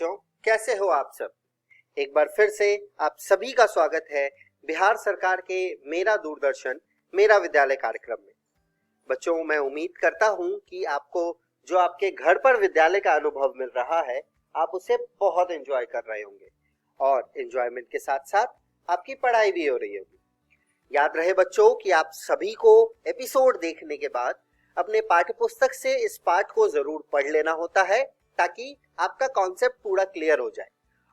बच्चों, कैसे हो आप सब। एक बार फिर से आप सभी का स्वागत है बिहार सरकार के मेरा दूरदर्शन मेरा विद्यालय कार्यक्रम में। बच्चों, मैं उम्मीद करता हूं कि आपको जो आपके घर पर विद्यालय का अनुभव मिल रहा है, आप उसे बहुत एंजॉय कर रहे होंगे और एंजॉयमेंट के साथ साथ आपकी पढ़ाई भी हो रही होगी। याद रहे बच्चों कि आप सभी को एपिसोड देखने के बाद अपने पाठ्य पुस्तक से इस पाठ को जरूर पढ़ लेना होता है, ताकि आपका कॉन्सेप्ट पूरा क्लियर हो जाए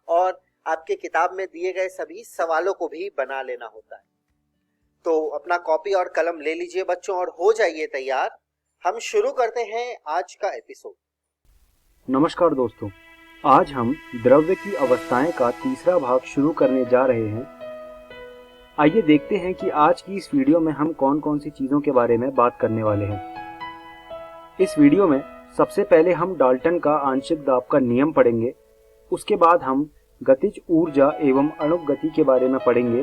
और आपके किताब में दिए गए सभी सवालों को भी बना लेना होता है। तो अपना कॉपी और कलम ले लीजिए बच्चों और हो जाइए तैयार। हम शुरू करते हैं आज का एपिसोड। नमस्कार दोस्तों, आज हम द्रव्य की अवस्थाएं का तीसरा भाग शुरू करने जा रहे हैं। आइए देखते हैं कि आज की इस वीडियो में हम कौन कौन सी चीजों के बारे में बात करने वाले हैं। इस वीडियो में सबसे पहले हम डाल्टन का आंशिक दाब का नियम पढ़ेंगे। उसके बाद हम गतिज ऊर्जा एवं अणुक गति के बारे में पढ़ेंगे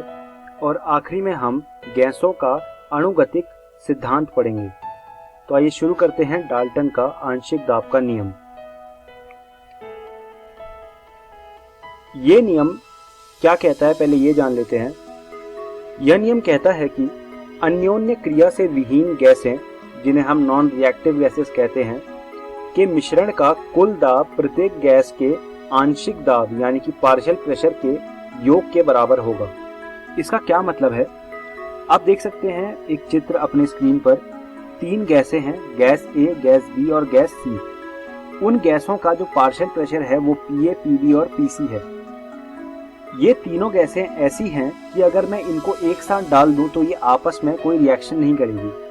और आखिरी में हम गैसों का अणुगतिक सिद्धांत पढ़ेंगे। तो आइए शुरू करते हैं डाल्टन का आंशिक दाब का नियम। ये नियम क्या कहता है, पहले ये जान लेते हैं। यह नियम कहता है कि अन्योन्य क्रिया से विहीन गैसें, जिन्हें हम नॉन रिएक्टिव गैसेस कहते हैं, के मिश्रण का कुल दाब प्रत्येक गैस के आंशिक दाब यानी कि पार्शियल प्रेशर के योग के बराबर होगा। इसका क्या मतलब है, आप देख सकते हैं एक चित्र अपने स्क्रीन पर। 3 गैसें हैं, गैस ए, गैस बी और गैस सी। उन गैसों का जो पार्शियल प्रेशर है वो पीए, पीबी और पीसी है। ये तीनों गैसें ऐसी हैं कि अगर मैं इनको एक साथ डाल दूं तो ये आपस में कोई रिएक्शन नहीं करेगी।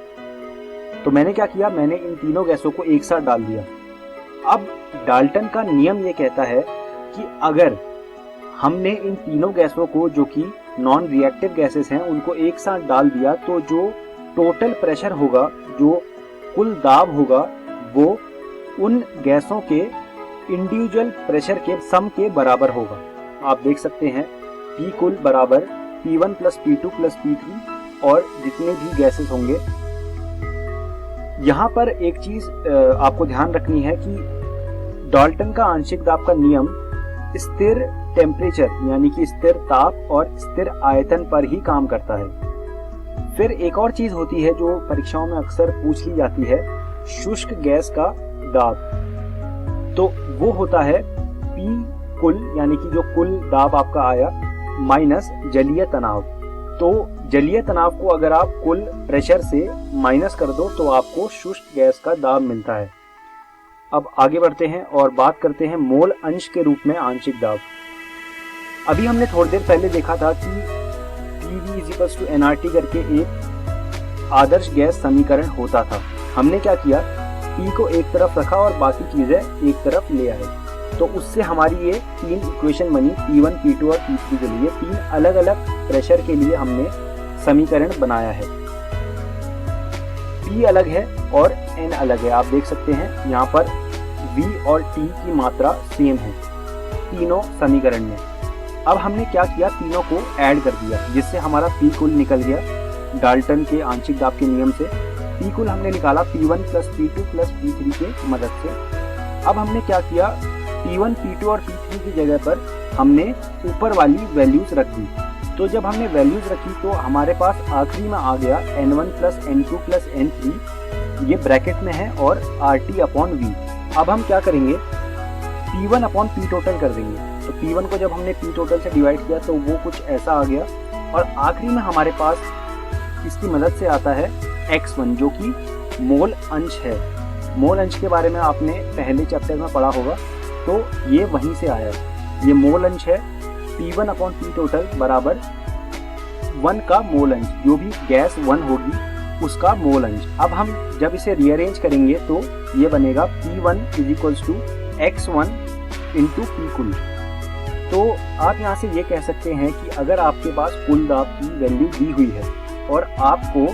तो मैंने क्या किया, मैंने इन तीनों गैसों को एक साथ डाल दिया। अब डाल्टन का नियम ये कहता है कि अगर हमने इन तीनों गैसों को, जो कि नॉन रिएक्टिव गैसेस हैं, उनको एक साथ डाल दिया तो जो टोटल प्रेशर होगा, जो कुल दाब होगा, वो उन गैसों के इंडिविजुअल प्रेशर के सम के बराबर होगा। आप देख सकते हैं P कुल बराबर P1 plus P2 plus P3 और जितने भी गैसेस होंगे। यहाँ पर एक चीज आपको ध्यान रखनी है कि डाल्टन का आंशिक दाब का नियम स्थिर टेम्परेचर यानी कि स्थिर ताप और स्थिर आयतन पर ही काम करता है। फिर एक और चीज होती है जो परीक्षाओं में अक्सर पूछ ली जाती है, शुष्क गैस का दाब। तो वो होता है P कुल यानी कि जो कुल दाब आपका आया माइनस जलीय तनाव। तो जलीय तनाव को अगर आप कुल प्रेशर से माइनस कर दो तो आपको शुष्क गैस का दाब मिलता है। अब आगे बढ़ते हैं और बात करते हैं मोल अंश के रूप में आंशिक दाब। अभी हमने थोड़ी देर पहले देखा था कि PV = nRT करके एक आदर्श गैस समीकरण होता था। हमने क्या किया, P को एक तरफ रखा और बाकी चीजें एक तरफ ले आए। तो उससे हमारी ये 3 इक्वेशन बनी, P1, P2 और P3 के लिए। 3 अलग अलग प्रेशर के लिए हमने समीकरण बनाया है। P अलग है और N अलग है। आप देख सकते हैं यहाँ पर V और T की मात्रा सेम है तीनों समीकरण में। अब हमने क्या किया, तीनों को ऐड कर दिया, जिससे हमारा P कुल निकल गया डाल्टन के आंशिक दाब के नियम से। P कुल हमने निकाला P1 plus P2 plus P3 के मदद से। अब हमने क्या किया, P1, P2 और P3 की जगह पर हमने ऊपर वाली वैल्यूज रख दी। तो जब हमने वैल्यूज रखी तो हमारे पास आखिरी में आ गया N1 plus N2 plus N3, ये ब्रैकेट में है, और RT अपॉन V। अब हम क्या करेंगे, P1 अपॉन P टोटल कर देंगे। तो P1 को जब हमने P टोटल से डिवाइड किया तो वो कुछ ऐसा आ गया, और आखिरी में हमारे पास इसकी मदद से आता है X1, जो कि मोल अंश है। मोल अंश के बारे में आपने पहले चैप्टर में पढ़ा होगा, तो ये वहीं से आया है। ये मोल अंश है, P1 अपॉन P टोटल बराबर 1 का मोल अंश, जो भी गैस 1 होगी उसका मोल अंश। अब हम जब इसे रीअरेंज करेंगे तो ये बनेगा P1 = X1 × P कुल। तो आप यहाँ से ये कह सकते हैं कि अगर आपके पास कुल दाब की वैल्यू दी हुई है और आपको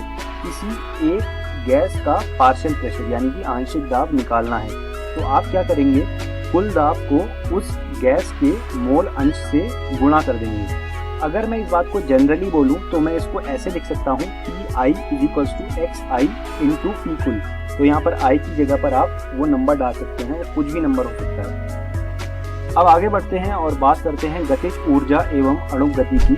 किसी एक गैस का पार्शियल प्रेशर यानी कि आंशिक दाब निकालना है, तो आप क्या करेंगे, कुल दाब को उस गैस के मोल अंश से गुणा कर देंगे। अगर मैं इस बात को जनरली बोलूं तो मैं इसको ऐसे लिख सकता हूं, Pi = Xi × P कुल। तो यहाँ पर I की जगह पर आप वो नंबर डाल सकते हैं, कुछ भी नंबर हो सकता है। अब आगे बढ़ते हैं और बात करते हैं गतिज ऊर्जा एवं अणु गति की।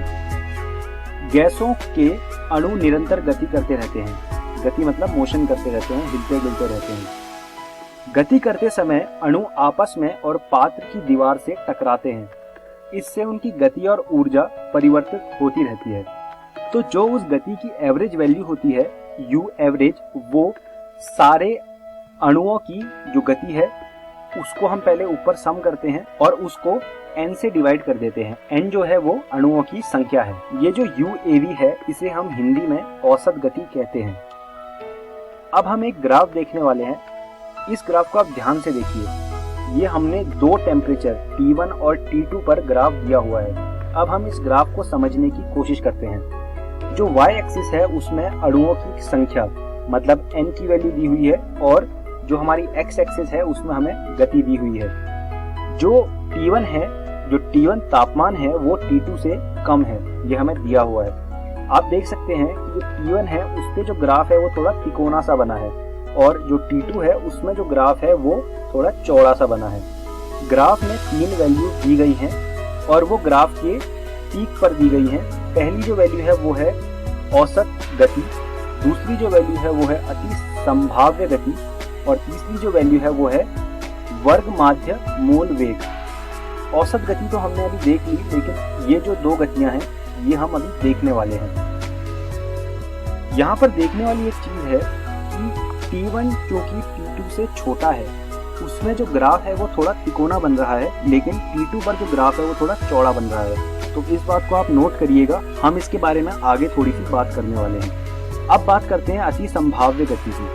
गैसों के अणु निरंतर गति करते रहते हैं। गति मतलब मोशन करते रहते हैं, हिलते डुलते रहते हैं। गति करते समय अणु आपस में और पात्र की दीवार से टकराते हैं। इससे उनकी गति और ऊर्जा परिवर्तित होती रहती है। तो जो उस गति की एवरेज वैल्यू होती है U एवरेज, वो सारे अणुओं की जो गति है उसको हम पहले ऊपर सम करते हैं और उसको n से डिवाइड कर देते हैं। n जो है वो अणुओं की संख्या है। ये जो UAV है इसे हम हिंदी में औसत गति कहते हैं। अब हम एक ग्राफ देखने वाले हैं। इस ग्राफ को आप ध्यान से देखिए। ये हमने दो टेम्परेचर T1 और T2 पर ग्राफ दिया हुआ है। अब हम इस ग्राफ को समझने की कोशिश करते हैं। जो y एक्सिस है उसमें अणुओं की संख्या मतलब n की वैल्यू दी हुई है और जो हमारी x एक्सिस है उसमें हमें गति दी हुई है। जो T1 है, जो T1 तापमान है वो T2 से कम है, ये हमें दिया हुआ है। आप देख सकते हैं कि जो T1 है उस पे जो ग्राफ है वो थोड़ा तिकोना सा बना है और जो T2 है उसमें जो ग्राफ है वो थोड़ा चौड़ा सा बना है। ग्राफ में 3 वैल्यू दी गई हैं और वो ग्राफ के पीक पर दी गई हैं। पहली जो वैल्यू है वो है औसत गति, दूसरी जो वैल्यू है वो है अति संभाव्य गति और तीसरी जो वैल्यू है वो है वर्ग माध्य मूल वेग। औसत गति तो हमने अभी देख ली, लेकिन ये जो दो गतियां हैं ये हम अभी देखने वाले हैं। यहाँ पर देखने वाली एक चीज है कि T1 क्योंकि T2 से छोटा है उसमें जो ग्राफ है वो थोड़ा तिकोना बन रहा है, लेकिन T2 पर जो ग्राफ है वो थोड़ा चौड़ा बन रहा है। तो इस बात को आप नोट करिएगा, हम इसके बारे में आगे थोड़ी सी बात करने वाले हैं। अब बात करते हैं अति संभाव्य गति की।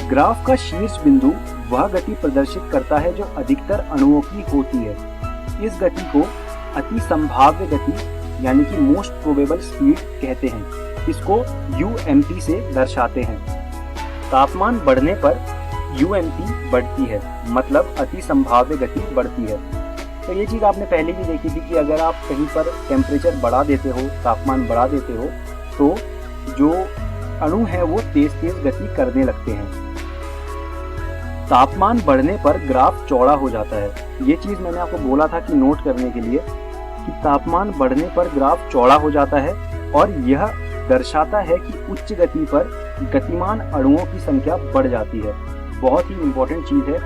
ग्राफ का शीर्ष बिंदु वह गति प्रदर्शित करता है जो अधिकतर अणुओं की होती है। इस गति को अति संभाव्य गति यानी कि मोस्ट प्रोबेबल स्पीड कहते हैं। इसको UMP से दर्शाते हैं। तापमान बढ़ने पर UMP बढ़ती है, मतलब अति संभाव्य गति बढ़ती है। तो ये चीज आपने पहले भी देखी थी कि अगर आप कहीं पर टेम्परेचर बढ़ा देते हो, तापमान बढ़ा देते हो, तो जो अणु है वो तेज तेज गति करने लगते हैं। तापमान बढ़ने पर ग्राफ चौड़ा हो जाता है। ये चीज मैंने आपको बोला था कि नोट करने के लिए कि तापमान बढ़ने पर ग्राफ चौड़ा हो जाता है और यह दर्शाता है कि उच्च गति पर गतिमान अणुओं की संख्या बढ़ जाती है। बहुत ही इंपॉर्टेंट चीज है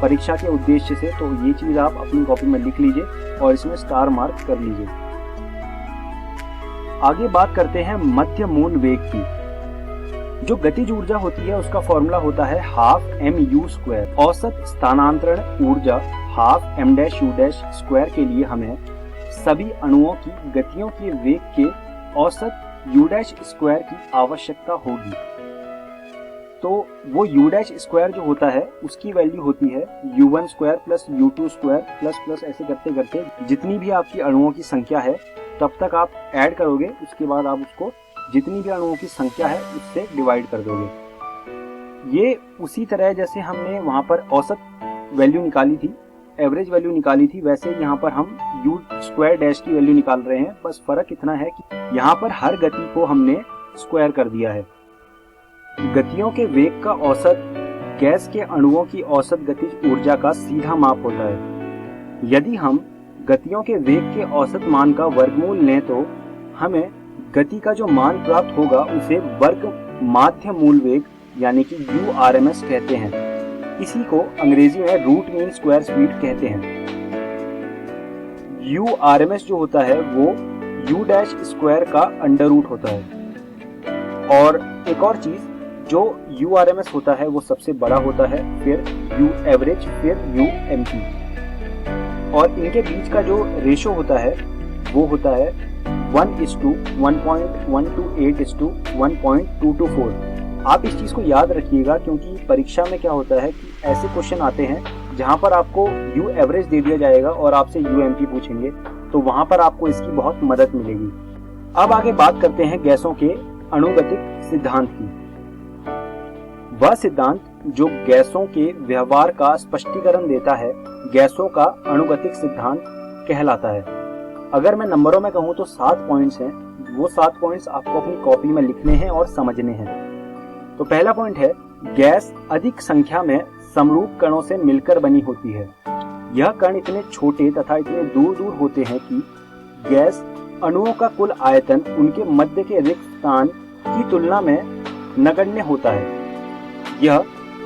परीक्षा के उद्देश्य से, तो ये चीज आप अपनी कॉपी में लिख लीजिए और इसमें स्टार मार्क कर लीजिए। आगे बात करते हैं मध्य मूल वेग की। जो गतिज ऊर्जा होती है उसका फॉर्मूला होता है हाफ mu²। औसत स्थानांतरण ऊर्जा हाफ m'(u') के लिए हमें सभी अणुओं की गतियों के वेग के औसत u'² की आवश्यकता होगी। तो वो u' जो होता है उसकी वैल्यू होती है u1² प्लस u2² प्लस ऐसे करते करते जितनी भी आपकी अणुओं की संख्या है तब तक आप ऐड करोगे, उसके बाद आप उसको जितनी भी अणुओं की संख्या है उससे डिवाइड कर दोगे। ये उसी तरह जैसे हमने वहां पर औसत वैल्यू निकाली थी, एवरेज वैल्यू निकाली थी, वैसे यहाँ पर हम u² की वैल्यू निकाल रहे हैं। बस फर्क इतना है कि यहाँ पर हर गति को हमने स्क्वायर कर दिया है। गतियों के वेग का औसत गैस के अणुओं की औसत गतिज ऊर्जा का सीधा माप होता है। यदि हम गतियों के वेग के औसत मान का वर्गमूल लें तो हमें गति का जो मान प्राप्त होगा उसे वर्ग माध्य मूल वेग यानी कि URMS कहते हैं। इसी को अंग्रेजी में रूट मीन स्क्वायर स्पीड कहते हैं। URMS जो होता है वो U'² का अंडर रूट होता है। और एक और चीज, जो URMS होता है वो सबसे बड़ा होता है, फिर U एवरेज, फिर UMP, और इनके बीच का जो रेशो होता है वो होता है 1:1.128:1.224। आप इस चीज को याद रखिएगा क्योंकि परीक्षा में क्या होता है कि ऐसे क्वेश्चन आते हैं जहां पर आपको U एवरेज दे दिया जाएगा और आपसे UMP पूछेंगे, तो वहां पर आपको इसकी बहुत मदद मिलेगी। अब आगे बात करते हैं गैसों के अणुगतिक सिद्धांत की। वह सिद्धांत जो गैसों के व्यवहार का स्पष्टीकरण देता है गैसों का अणुगतिक सिद्धांत कहलाता है। अगर मैं नंबरों में कहूं तो 7 पॉइंट्स हैं। वो 7 पॉइंट्स आपको अपनी कॉपी में लिखने हैं और समझने हैं। तो पहला पॉइंट है, गैस अधिक संख्या में समरूप कणों से मिलकर बनी होती है। यह कण इतने छोटे तथा इतने दूर दूर होते हैं कि गैस अणुओं का कुल आयतन उनके मध्य के रिक्त स्थान की तुलना में नगण्य होता है। यह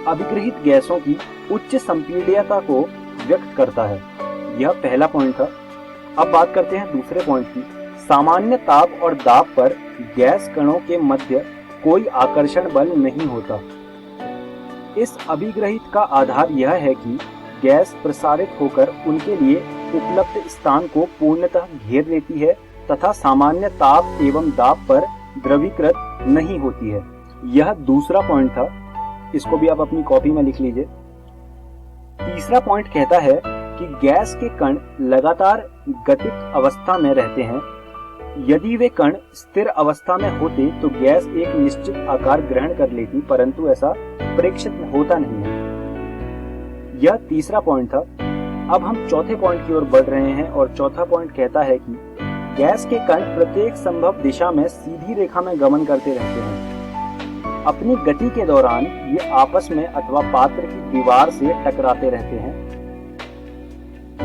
अभिगृहित गैसों की उच्च संपीड्यता को व्यक्त करता है। यह पहला पॉइंट था। अब बात करते हैं दूसरे पॉइंट की। सामान्य ताप और दाब पर गैस कणों के मध्य कोई आकर्षण बल नहीं होता। इस अभिग्रहित का आधार यह है कि गैस प्रसारित होकर उनके लिए उपलब्ध स्थान को पूर्णतः घेर लेती है तथा सामान्य ताप एवं दाब पर द्रवीकृत नहीं होती है। यह दूसरा पॉइंट था, इसको भी आप अपनी कॉपी में लिख लीजिए। तीसरा पॉइंट कहता है कि गैस के कण लगातार गतिक अवस्था में रहते हैं। यदि वे कण स्थिर अवस्था में होते तो गैस एक निश्चित आकार ग्रहण कर लेती, परंतु ऐसा प्रेक्षित होता नहीं है। यह तीसरा पॉइंट था। अब हम चौथे पॉइंट की ओर बढ़ रहे हैं और चौथा पॉइंट कहता है कि गैस के कण प्रत्येक संभव दिशा में सीधी रेखा में गमन करते रहते हैं। अपनी गति के दौरान ये आपस में अथवा पात्र की दीवार से टकराते रहते हैं।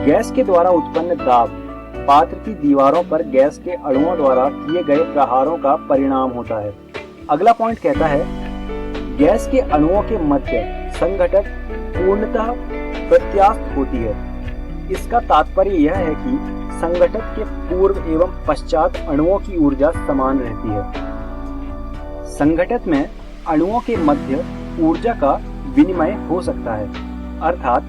गैस के द्वारा उत्पन्न दाब पात्र की दीवारों पर गैस के अणुओं द्वारा किए गए प्रहारों का परिणाम होता है। अगला पॉइंट कहता है गैस के अणुओं के मध्य संघटक पूर्णतः प्रत्यास्थ होती है। इसका तात्पर्य यह है कि संघटक के पूर्व एवं पश्चात अणुओं की ऊर्जा समान रहती है। संघटक में अणुओं के मध्य ऊर्जा का विनिमय हो सकता है, अर्थात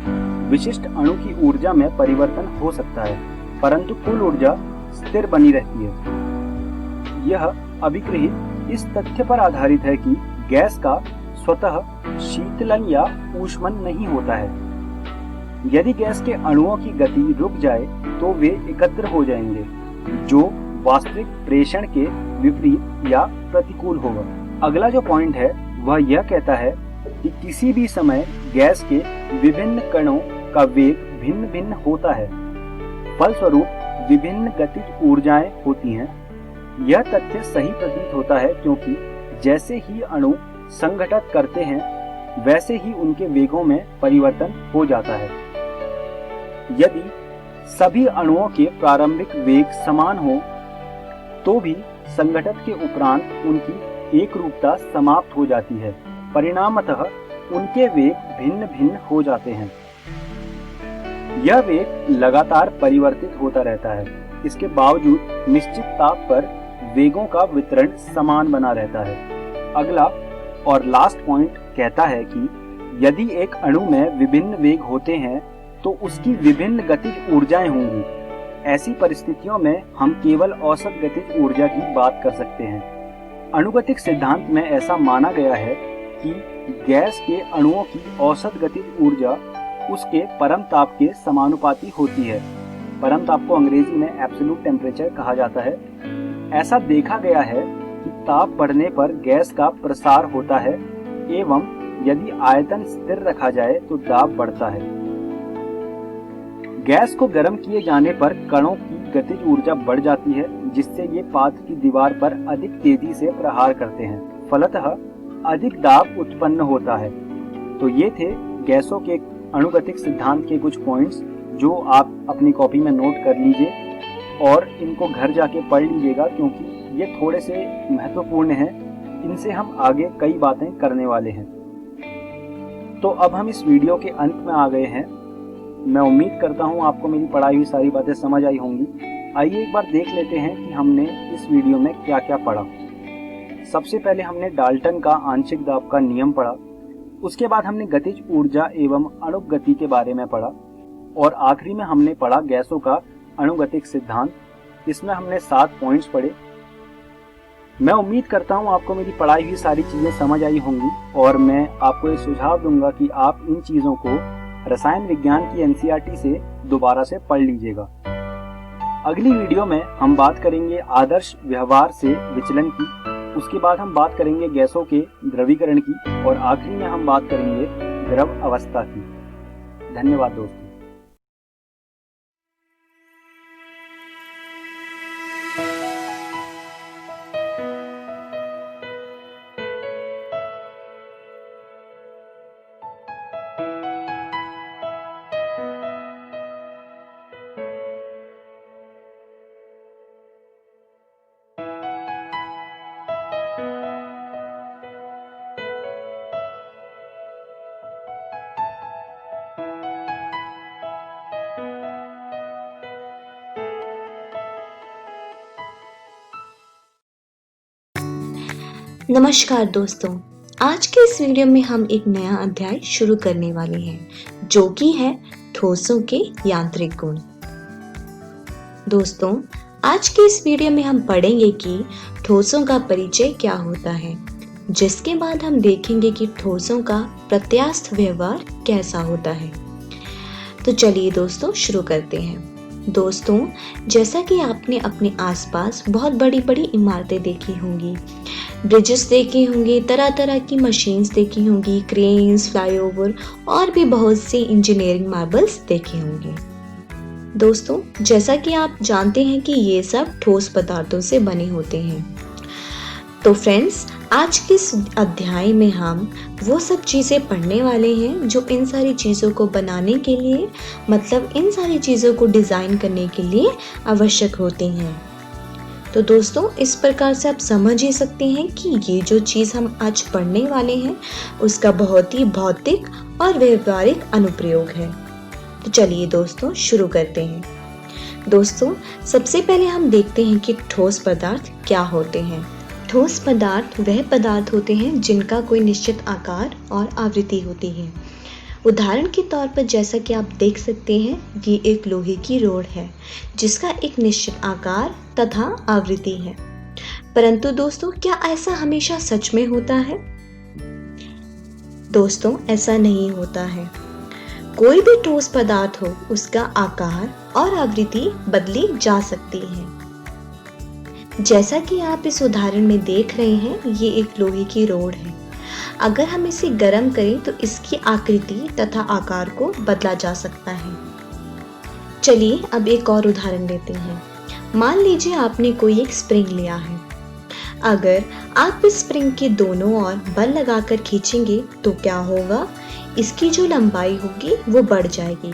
विशिष्ट अणु की ऊर्जा में परिवर्तन हो सकता है, परंतु कुल ऊर्जा स्थिर बनी रहती है। यह अभिगृहित इस तथ्य पर आधारित है कि गैस का स्वतः शीतलन या ऊष्मन नहीं होता है। यदि गैस के अणुओं की गति रुक जाए तो वे एकत्र हो जाएंगे, जो वास्तविक प्रेषण के विपरीत या प्रतिकूल होगा। अगला जो पॉइंट है वह यह कहता है कि किसी भी समय गैस के विभिन्न कणों का वेग भिन्न भिन्न होता है, फलस्वरूप विभिन्न गतिज ऊर्जाएं होती हैं। यह तथ्य सही प्रतीत होता है क्योंकि जैसे ही अणु संघटन करते हैं वैसे ही उनके वेगों में परिवर्तन हो जाता है। यदि सभी अणुओं के प्रारंभिक वेग समान हो तो भी संघटन के उपरांत उनकी एक रूपता समाप्त हो जाती है, परिणामतः उनके वेग भिन्न भिन्न हो जाते हैं। यह वेग लगातार परिवर्तित होता रहता है। इसके बावजूद निश्चित ताप पर वेगों का वितरण समान बना रहता है। अगला और लास्ट पॉइंट कहता है कि यदि एक अणु में विभिन्न वेग होते हैं तो उसकी विभिन्न गतिज ऊर्जाएं होंगी। ऐसी परिस्थितियों में हम केवल औसत गतिज ऊर्जा की बात कर सकते हैं। अणुगतिक सिद्धांत में ऐसा माना गया है कि गैस के अणुओं की औसत गतिज ऊर्जा उसके परम ताप के समानुपाती होती है। परम ताप को अंग्रेजी में एब्सोल्यूट टेम्परेचर कहा जाता है। ऐसा देखा गया है कि ताप बढ़ने पर गैस का प्रसार होता है एवं यदि आयतन स्थिर रखा जाए तो दाब बढ़ता है। गैस को गर्म किए जाने पर कणों की गतिज ऊर्जा बढ़ जाती है, जिससे ये पात्र की दीवार पर अधिक तेजी से प्रहार करते हैं। फलतः अधिक दाब उत्पन्न होता है। तो ये थे गैसों के अणुगतिक सिद्धांत के कुछ पॉइंट्स जो आप अपनी कॉपी में नोट कर लीजिए और इनको घर जाके पढ़ लीजिएगा, क्योंकि ये थोड़े से महत्वपूर्ण हैं। इनसे हम आगे कई बातें करने वाले हैं। तो अब हम इस वीडियो के अंत में आ गए हैं। मैं उम्मीद करता हूँ आपको मेरी पढ़ाई हुई सारी बातें समझ आई होंगी। आइए एक बार देख लेते हैं कि हमने इस वीडियो में क्या क्या पढ़ा। सबसे पहले हमने डाल्टन का आंशिक दाब का नियम पढ़ा। उसके बाद हमने गतिज ऊर्जा एवं अणुक गति के बारे में पढ़ा और आखिरी में हमने पढ़ा गैसों का अणुगतिक सिद्धांत। इसमें हमने 7 पॉइंट्स पढ़े। मैं उम्मीद करता हूँ आपको मेरी पढ़ाई हुई सारी चीजें समझ आई होंगी और मैं आपको ये सुझाव दूंगा कि आप इन चीजों को रसायन विज्ञान की एनसीईआरटी से दोबारा से पढ़ लीजिएगा। अगली वीडियो में हम बात करेंगे आदर्श व्यवहार से विचलन की। उसके बाद हम बात करेंगे गैसों के द्रवीकरण की और आखिरी में हम बात करेंगे द्रव अवस्था की। धन्यवाद दोस्तों। नमस्कार दोस्तों, आज के इस वीडियो में हम एक नया अध्याय शुरू करने वाले हैं जो कि है ठोसों के यांत्रिक गुण। दोस्तों, आज के इस वीडियो में हम पढ़ेंगे कि ठोसों का परिचय क्या होता है, जिसके बाद हम देखेंगे कि ठोसों का प्रत्यास्थ व्यवहार कैसा होता है। तो चलिए दोस्तों शुरू करते हैं। दोस्तों, जैसा कि आपने अपने आसपास बहुत बड़ी बड़ी इमारतें देखी होंगी, ब्रिजेस देखे होंगे, तरह तरह की मशीन्स देखी होंगी, क्रेन्स, फ्लाईओवर और भी बहुत से इंजीनियरिंग मार्बल्स देखे होंगे। दोस्तों, जैसा कि आप जानते हैं कि ये सब ठोस पदार्थों से बने होते हैं। तो फ्रेंड्स, आज के इस अध्याय में हम वो सब चीज़ें पढ़ने वाले हैं जो इन सारी चीज़ों को बनाने के लिए, मतलब इन सारी चीज़ों को डिज़ाइन करने के लिए आवश्यक होती हैं। तो दोस्तों, इस प्रकार से आप समझ ही सकते हैं कि ये जो चीज़ हम आज पढ़ने वाले हैं उसका बहुत ही भौतिक और व्यवहारिक अनुप्रयोग है। तो चलिए दोस्तों शुरू करते हैं। दोस्तों, सबसे पहले हम देखते हैं कि ठोस पदार्थ क्या होते हैं। ठोस पदार्थ वह पदार्थ होते हैं जिनका कोई निश्चित आकार और आवृत्ति होती है। उदाहरण के तौर पर जैसा कि आप देख सकते हैं, ये एक लोहे की रॉड है जिसका एक निश्चित आकार तथा आवृत्ति है। परंतु दोस्तों, क्या ऐसा हमेशा सच में होता है? दोस्तों, ऐसा नहीं होता है। कोई भी ठोस पदार्थ हो, उसका आकार और आवृत्ति बदली जा सकती है। जैसा कि आप इस उदाहरण में देख रहे हैं, ये एक लोहे की रॉड है। अगर हम इसे गर्म करें तो इसकी आकृति तथा आकार को बदला जा सकता है। चलिए अब एक और उदाहरण लेते हैं। मान लीजिए आपने कोई एक स्प्रिंग लिया है। अगर आप इस स्प्रिंग के दोनों ओर बल लगाकर खींचेंगे तो क्या होगा? इसकी जो लंबाई होगी वो बढ़ जाएगी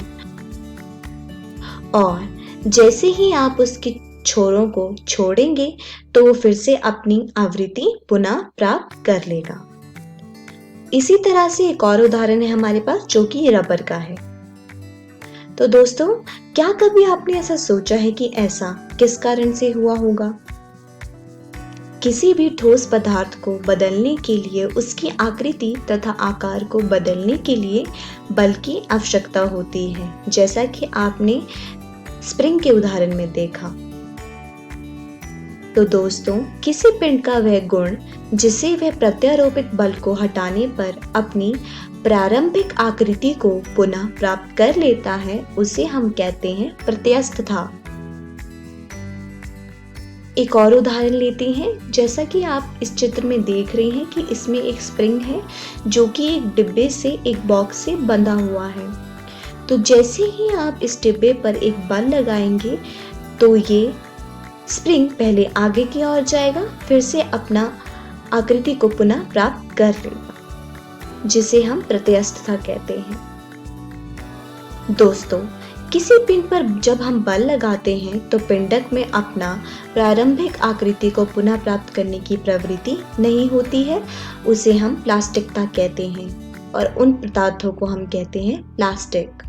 और जैसे ही आप उसके छोरों को छोड़ेंगे तो वो फिर से अपनी आवृत्ति पुनः प्राप्त कर लेगा। इसी तरह से एक और उदाहरण है हमारे पास जो कि रबर का है। तो दोस्तों, क्या कभी आपने ऐसा सोचा है कि ऐसा किस कारण से हुआ होगा? किसी भी ठोस पदार्थ को बदलने के लिए उसकी आकृति तथा आकार को बदलने के लिए बल की आवश्यकता होती है, जैसा कि आपने स्प्रिंग के उदाहरण में देखा। तो दोस्तों, किसी पिंड का वह गुण जिसे वह प्रत्यारोपित बल को हटाने पर अपनी प्रारंभिक आकृति को पुनः प्राप्त कर लेता है, उसे हम कहते हैं प्रत्यास्थता। एक और उदाहरण लेते हैं। जैसा कि आप इस चित्र में देख रहे हैं कि इसमें एक स्प्रिंग है जो कि एक डिब्बे से, एक बॉक्स से बंधा हुआ है। तो जैसे ही आप इस डिब्बे पर एक बल लगाएंगे तो ये स्प्रिंग पहले आगे की ओर जाएगा, फिर से अपना आकृति को पुनः प्राप्त कर लेगा, जिसे हम प्रत्यास्थता कहते हैं। दोस्तों, किसी पिंड पर जब हम बल लगाते हैं तो पिंडक में अपना प्रारंभिक आकृति को पुनः प्राप्त करने की प्रवृत्ति नहीं होती है। उसे हम प्लास्टिकता कहते हैं और उन पदार्थों को हम कहते हैं प्लास्टिक।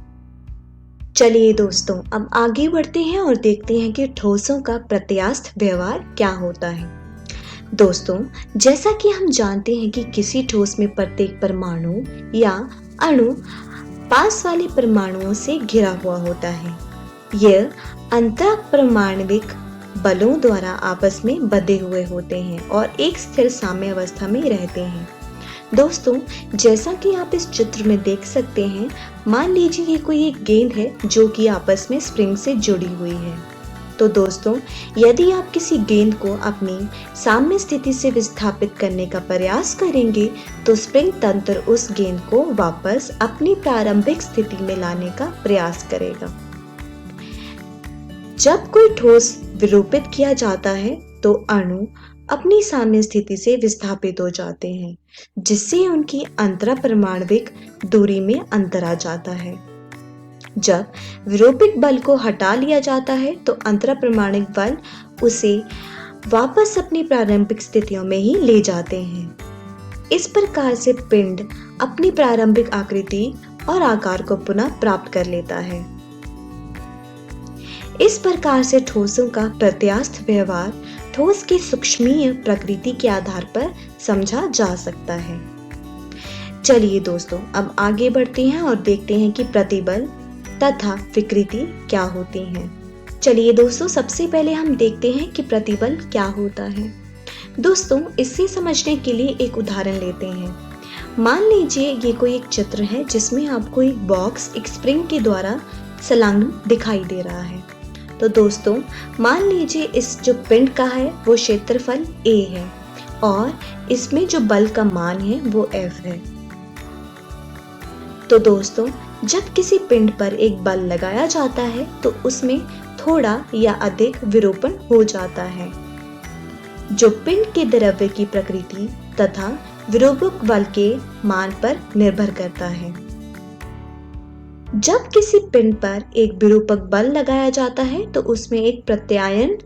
चलिए दोस्तों, अब आगे बढ़ते हैं और देखते हैं कि ठोसों का प्रत्यास्थ व्यवहार क्या होता है। दोस्तों, जैसा कि हम जानते हैं कि किसी ठोस में प्रत्येक परमाणु या अणु पास वाले परमाणुओं से घिरा हुआ होता है। यह अंतःपरमाण्विक बलों द्वारा आपस में बंधे हुए होते हैं और एक स्थिर साम्य अवस्था में रहते हैं। दोस्तों, जैसा कि आप इस चित्र में देख सकते हैं, मान लीजिए ये कोई एक गेंद है जो कि आपस में स्प्रिंग से जुड़ी हुई है। तो दोस्तों, यदि आप किसी गेंद को अपनी साम्य स्थिति से विस्थापित करने का प्रयास करेंगे तो स्प्रिंग तंत्र उस गेंद को वापस अपनी प्रारंभिक स्थिति में लाने का प्रयास करेगा। जब कोई ठोस विरूपित किया जाता है तो अणु अपनी साम्य स्थिति से विस्थापित हो जाते हैं, जिससे उनकी अंतःपरमाण्विक दूरी में अंतर आ जाता है। जब विरूपित बल को हटा लिया जाता है तो अंतःपरमाण्विक बल उसे वापस अपनी प्रारंभिक स्थितियों में ही ले जाते हैं। इस प्रकार से पिंड अपनी प्रारंभिक आकृति और आकार को पुनः प्राप्त कर लेता है। इस प्रकार से ठोसों का प्रत्यास्थ व्यवहार ठोस की सूक्ष्मीय प्रकृति के आधार पर समझा जा सकता है। चलिए दोस्तों, अब आगे बढ़ते हैं और देखते हैं कि प्रतिबल तथा विकृति क्या होती हैं। चलिए दोस्तों, सबसे पहले हम देखते हैं कि प्रतिबल क्या होता है। दोस्तों, इसे समझने के लिए एक उदाहरण लेते हैं। मान लीजिए ये कोई एक चित्र है जिसमें आपको एक बॉक्स एक स्प्रिंग के द्वारा संलग्न दिखाई दे रहा है। तो दोस्तों, मान लीजिए इस जो पिंड का है वो क्षेत्रफल A है और इसमें जो बल का मान है वो F है। तो दोस्तों, जब किसी पिंड पर एक बल लगाया जाता है तो उसमें थोड़ा या अधिक विरूपण हो जाता है, जो पिंड के द्रव्य की प्रकृति तथा विरूपक बल के मान पर निर्भर करता है। जब किसी पिंड पर एक विरूपक बल लगाया जाता है तो उसमें एक प्रत्यायन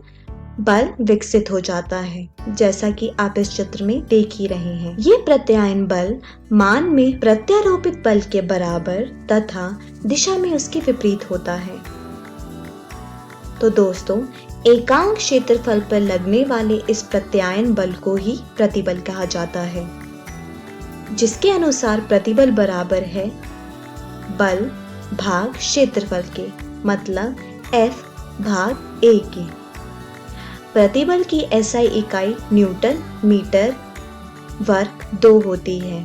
बल विकसित हो जाता है, जैसा कि आप इस चित्र में देख ही रहे हैं। ये प्रत्यायन बल मान में प्रत्यारोपित बल के बराबर तथा दिशा में उसके विपरीत होता है। तो दोस्तों, एकांक क्षेत्रफल पर लगने वाले इस प्रत्यायन बल को ही प्रतिबल कहा जाता है, जिसके अनुसार प्रतिबल बराबर है बल भाग क्षेत्रफल के, मतलब F भाग A के। प्रतिबल की SI इकाई न्यूटन मीटर वर्ग 2 होती है।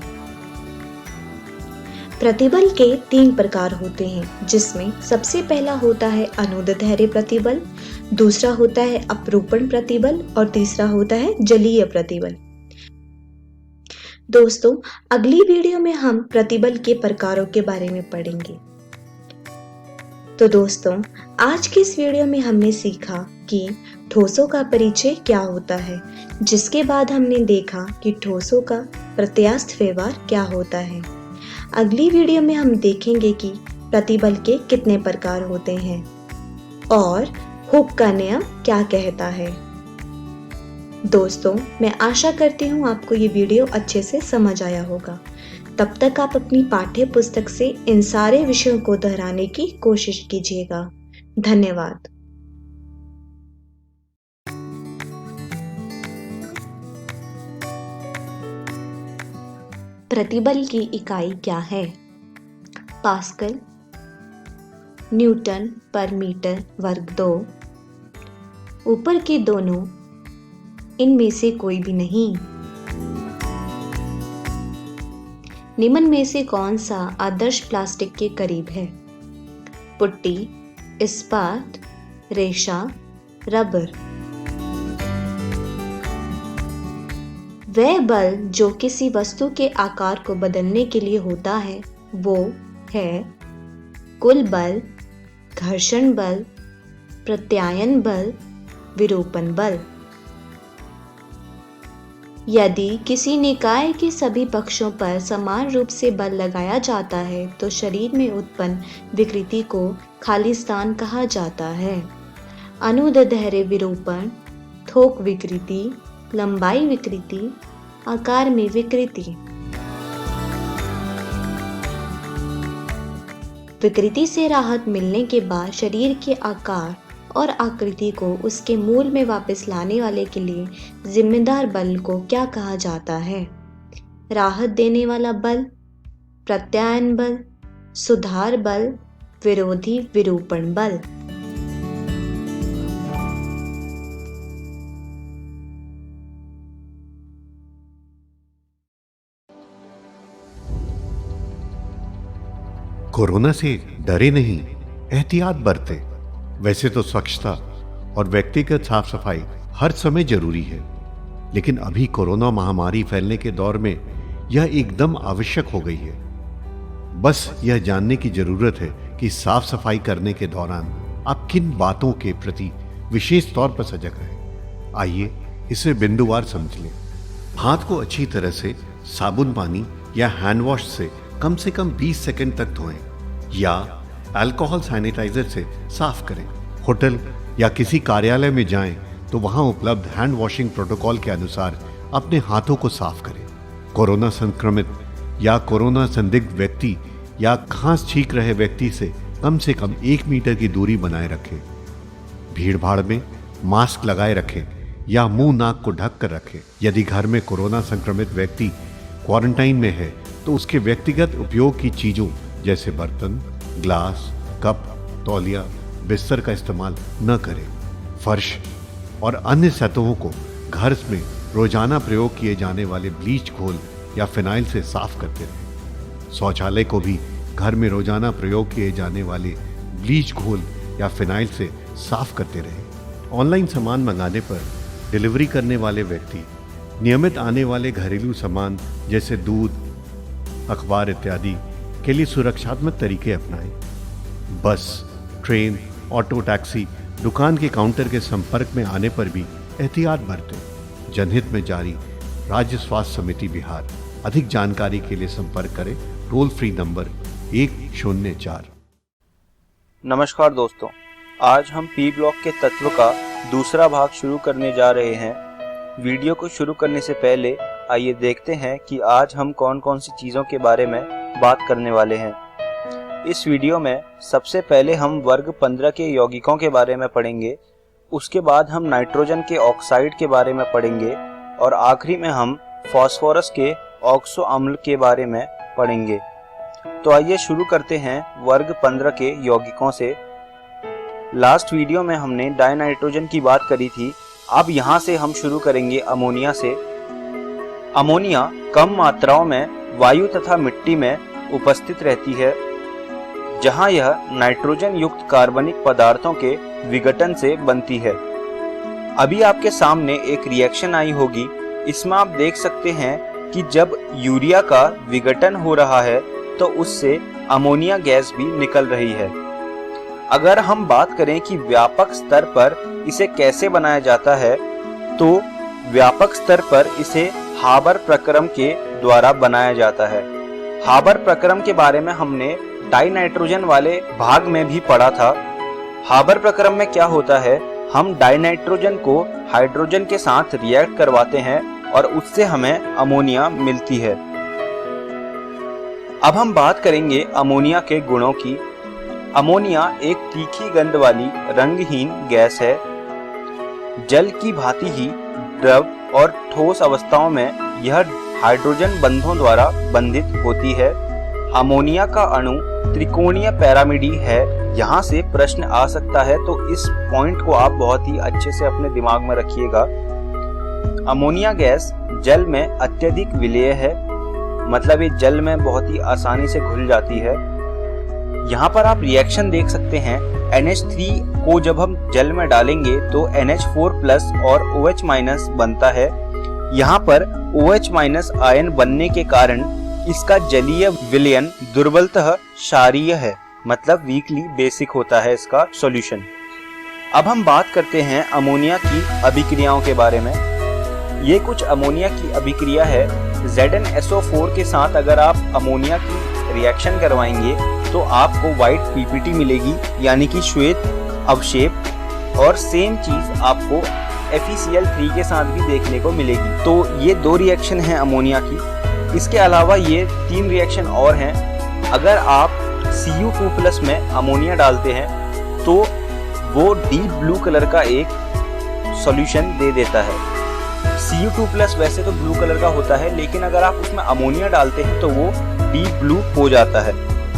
प्रतिबल के 3 प्रकार होते हैं, जिसमें सबसे पहला होता है अनुदैर्ध्य प्रतिबल, दूसरा होता है अपरूपण प्रतिबल और तीसरा होता है जलीय प्रतिबल। दोस्तों, अगली वीडियो में हम प्रतिबल के प्रकारों के बारे में पढ़ेंगे। तो दोस्तों, आज की इस वीडियो में हमने सीखा कि ठोसों का परिचय क्या होता है, जिसके बाद हमने देखा कि ठोसों का प्रत्यास्थ व्यवहार क्या होता है। अगली वीडियो में हम देखेंगे कि प्रतिबल के कितने प्रकार होते हैं और हुक का नियम क्या कहता है। दोस्तों, मैं आशा करती हूँ आपको ये वीडियो अच्छे से समझ आया होगा। तब तक आप अपनी पाठ्य पुस्तक से इन सारे विषयों को दोहराने की कोशिश कीजिएगा। धन्यवाद। प्रतिबल की इकाई क्या है? पास्कल, न्यूटन पर मीटर वर्ग 2। ऊपर के दोनों इनमें से कोई भी नहीं। निम्न में से कौन सा आदर्श प्लास्टिक के करीब है? पुट्टी, इस्पात, रेशा, रबर। वह बल जो किसी वस्तु के आकार को बदलने के लिए होता है वो है कुल बल, घर्षण बल, प्रत्यायन बल, विरूपण बल। यदि किसी निकाय के सभी पक्षों पर समान रूप से बल लगाया जाता है तो शरीर में उत्पन्न विकृति को खाली स्थान कहा जाता है। अनुदैर्ध्य विरूपण, थोक विकृति, लंबाई विकृति, आकार में विकृति। विकृति से राहत मिलने के बाद शरीर के आकार और आकृति को उसके मूल में वापस लाने वाले के लिए जिम्मेदार बल को क्या कहा जाता है? राहत देने वाला बल, प्रत्यायन बल, सुधार बल, विरोधी विरूपण बल। कोरोना से डरे नहीं, एहतियात बरतें। वैसे तो स्वच्छता और व्यक्तिगत साफ सफाई हर समय जरूरी है, लेकिन अभी कोरोना महामारी फैलने के दौर में यह एकदम आवश्यक हो गई है। बस यह जानने की जरूरत है कि साफ सफाई करने के दौरान आप किन बातों के प्रति विशेष तौर पर सजग रहें। आइए इसे बिंदुवार समझ लें। हाथ को अच्छी तरह से साबुन पानी या हैंड वॉश से कम 20 सेकंड तक धोएं या अल्कोहल सैनिटाइजर से साफ करें। होटल या किसी कार्यालय में जाएं तो वहां उपलब्ध हैंड वॉशिंग प्रोटोकॉल के अनुसार अपने हाथों को साफ करें। कोरोना संक्रमित या कोरोना संदिग्ध व्यक्ति या खांस छींक रहे व्यक्ति से कम 1 मीटर की दूरी बनाए रखें। भीड़ भाड़ में मास्क लगाए रखें या मुंह नाक को ढक कर रखें। यदि घर में कोरोना संक्रमित व्यक्ति क्वारंटाइन में है तो उसके व्यक्तिगत उपयोग की चीजों जैसे बर्तन, ग्लास, कप, तौलिया, बिस्तर का इस्तेमाल न करें। फर्श और अन्य सतहों को घर में रोजाना प्रयोग किए जाने वाले ब्लीच घोल या फिनाइल से साफ करते रहें। शौचालय को भी घर में रोजाना प्रयोग किए जाने वाले ब्लीच घोल या फिनाइल से साफ करते रहें। ऑनलाइन सामान मंगाने पर डिलीवरी करने वाले व्यक्ति नियमित आने वाले घरेलू सामान जैसे दूध, अखबार इत्यादि के लिए सुरक्षात्मक तरीके अपनाएं। बस, ट्रेन, ऑटो, टैक्सी, दुकान के काउंटर के संपर्क में आने पर भी एहतियात बरतें। जनहित में जारी राज्य स्वास्थ्य समिति बिहार। अधिक जानकारी के लिए संपर्क करें टोल फ्री नंबर 104। नमस्कार दोस्तों, आज हम पी ब्लॉक के तत्व का दूसरा भाग शुरू करने जा रहे हैं। वीडियो को शुरू करने से पहले आइए देखते हैं कि आज हम कौन कौन सी चीज़ों के बारे में बात करने वाले हैं। इस वीडियो में सबसे पहले हम वर्ग 15 के यौगिकों के बारे में पढ़ेंगे, उसके बाद हम नाइट्रोजन के ऑक्साइड के बारे में पढ़ेंगे और आखिरी में हम फास्फोरस के ऑक्सो अम्ल के बारे में पढ़ेंगे। तो आइए शुरू करते हैं वर्ग 15 के यौगिकों से। लास्ट वीडियो में हमने डाइनाइट्रोजन की बात करी थी, अब यहाँ से हम शुरू करेंगे अमोनिया से। अमोनिया कम मात्राओं में वायु तथा मिट्टी में उपस्थित रहती है, जहाँ यह नाइट्रोजन युक्त कार्बनिक पदार्थों के विघटन से बनती है। अभी आपके सामने एक रिएक्शन आई होगी, इसमें आप देख सकते हैं कि जब यूरिया का विघटन हो रहा है तो उससे अमोनिया गैस भी निकल रही है। अगर हम बात करें कि व्यापक स्तर पर इसे कैसे बनाया जाता है, तो व्यापक स्तर पर इसे हाबर प्रक्रम के द्वारा बनाया जाता है। हाबर प्रक्रम के बारे में हमने डाइनाइट्रोजन वाले भाग में भी पढ़ा था। हाबर प्रक्रम में क्या होता है, हम डाइनाइट्रोजन को हाइड्रोजन के साथ रिएक्ट करवाते हैं और उससे हमें अमोनिया मिलती है। अब हम बात करेंगे अमोनिया के गुणों की। अमोनिया एक तीखी गंध वाली रंगहीन गैस है। जल की भांति ही द्रव और ठोस अवस्थाओं में यह हाइड्रोजन बंधों द्वारा बंधित होती है। अमोनिया का अणु त्रिकोणीय पैरामिडी है। यहाँ से प्रश्न आ सकता है, तो इस पॉइंट को आप बहुत ही अच्छे से अपने दिमाग में रखिएगा। अमोनिया गैस जल में अत्यधिक विलेय है, मतलब ये जल में बहुत ही आसानी से घुल जाती है। यहाँ पर आप रिएक्शन देख सकते हैं, NH3 को जब हम जल में डालेंगे तो NH4+ और OH- बनता है। यहाँ पर OH- आयन बनने के कारण इसका जलीय विलयन दुर्बलतः क्षारीय है, मतलब वीकली बेसिक होता है इसका सॉल्यूशन। अब हम बात करते हैं अमोनिया की अभिक्रियाओं के बारे में। ये कुछ अमोनिया की अभिक्रिया है। ZnSO4 के साथ अगर आप अमोनिया की रिएक्शन करवाएंगे तो आपको व्हाइट पीपीटी मिलेगी, यानी कि श्वेत अवशेप, और सेम चीज आपको FeCl3 के साथ भी देखने को मिलेगी। तो ये 2 रिएक्शन हैं अमोनिया की। इसके अलावा ये 3 रिएक्शन और हैं। अगर आप Cu2+ में अमोनिया डालते हैं तो वो डीप ब्लू कलर का एक सॉल्यूशन दे देता है। Cu2+ वैसे तो ब्लू कलर का होता है, लेकिन अगर आप उसमें अमोनिया डालते हैं तो वो डीप ब्लू हो जाता है,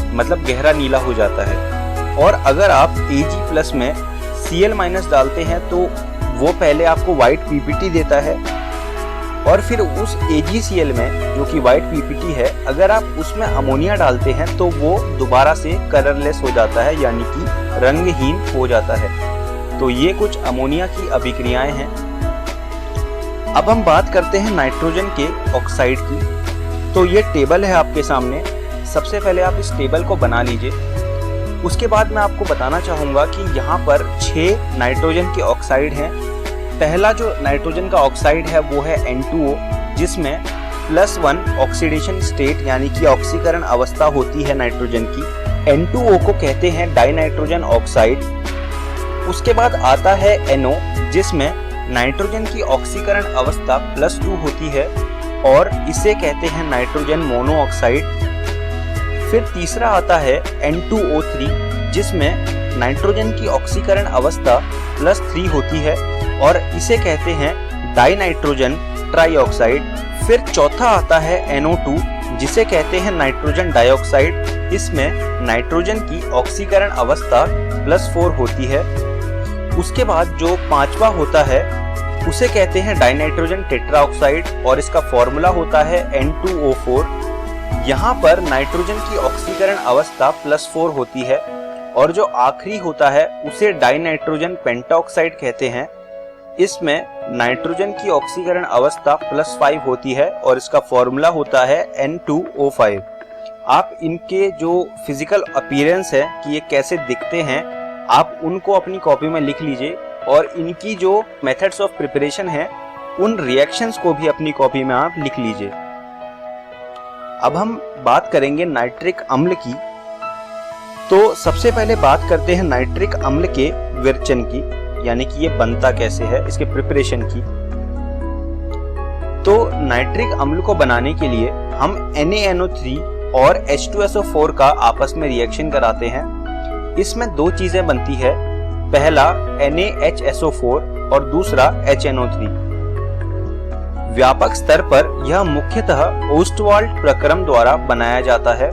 मतलब गहरा नीला हो जाता है। और अगर आप Ag+ में Cl- डालते हैं तो वो पहले आपको व्हाइट पीपीटी देता है, और फिर उस AgCl में जो कि व्हाइट पीपीटी है, अगर आप उसमें अमोनिया डालते हैं तो वो दोबारा से कलरलेस हो जाता है, यानी कि रंगहीन हो जाता है। तो ये कुछ अमोनिया की अभिक्रियाएं हैं। अब हम बात करते हैं नाइट्रोजन के ऑक्साइड की। तो ये टेबल है आपके सामने। सबसे पहले आप इस टेबल को बना लीजिए। उसके बाद मैं आपको बताना चाहूँगा कि यहाँ पर 6 नाइट्रोजन के ऑक्साइड हैं। पहला जो नाइट्रोजन का ऑक्साइड है वो है N2O, जिसमें +1 ऑक्सीडेशन स्टेट यानी कि ऑक्सीकरण अवस्था होती है नाइट्रोजन की। N2O को कहते हैं डाइनाइट्रोजन ऑक्साइड। उसके बाद आता है NO, जिसमें नाइट्रोजन की ऑक्सीकरण अवस्था +2 होती है और इसे कहते हैं नाइट्रोजन मोनोऑक्साइड। फिर तीसरा आता है N2O3, जिसमें नाइट्रोजन की ऑक्सीकरण अवस्था +3 होती है और इसे कहते हैं डाइनाइट्रोजन ट्राइऑक्साइड। फिर चौथा आता है NO2 जिसे कहते हैं नाइट्रोजन डाइऑक्साइड। इसमें नाइट्रोजन की ऑक्सीकरण अवस्था +4 होती है। उसके बाद जो पांचवा होता है उसे कहते हैं डाइनाइट्रोजन टेट्राऑक्साइड और इसका फॉर्मूला होता है N2O4। यहाँ पर नाइट्रोजन की ऑक्सीकरण अवस्था +4 होती है। और जो आखिरी होता है उसे डाइनाइट्रोजन पेंटाऑक्साइड कहते हैं। इसमें नाइट्रोजन की ऑक्सीकरण अवस्था +5 होती है और इसका फॉर्मूला होता है N2O5। आप इनके जो फिजिकल अपीयरेंस है कि ये कैसे दिखते हैं, आप उनको अपनी कॉपी में लिख लीजिए और इनकी जो मेथड्स ऑफ प्रिपरेशन है उन रिएक्शंस को भी अपनी कॉपी में आप लिख लीजिए। अब हम बात करेंगे नाइट्रिक अम्ल की। तो सबसे पहले बात करते हैं नाइट्रिक अम्ल के विरचन की, यानी कि ये बनता कैसे है, इसके प्रिपरेशन की। तो नाइट्रिक अम्ल को बनाने के लिए हम NaNO3 और H2SO4 का आपस में रिएक्शन कराते हैं। इसमें दो चीजें बनती है, पहला NaHSO4 और दूसरा HNO3। व्यापक स्तर पर यह मुख्यतः ओस्टवाल्ड प्रक्रम द्वारा बनाया जाता है।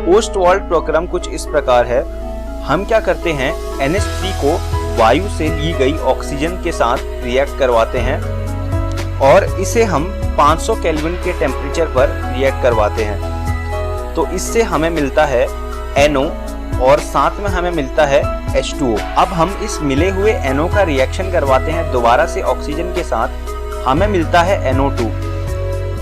ओस्टवाल्ड प्रक्रम कुछ इस प्रकार है। हम क्या करते हैं, NH3 को वायु से ली गई ऑक्सीजन के साथ रिएक्ट करवाते हैं और इसे हम 500 केल्विन के टेम्परेचर पर रिएक्ट करवाते हैं। तो इससे हमें मिलता है NO और साथ में हमें मिलता है H2O। अब हम इस मिले हुए NO का रिएक्शन करवाते हैं दोबारा से ऑक्सीजन के साथ, हमें मिलता है NO2।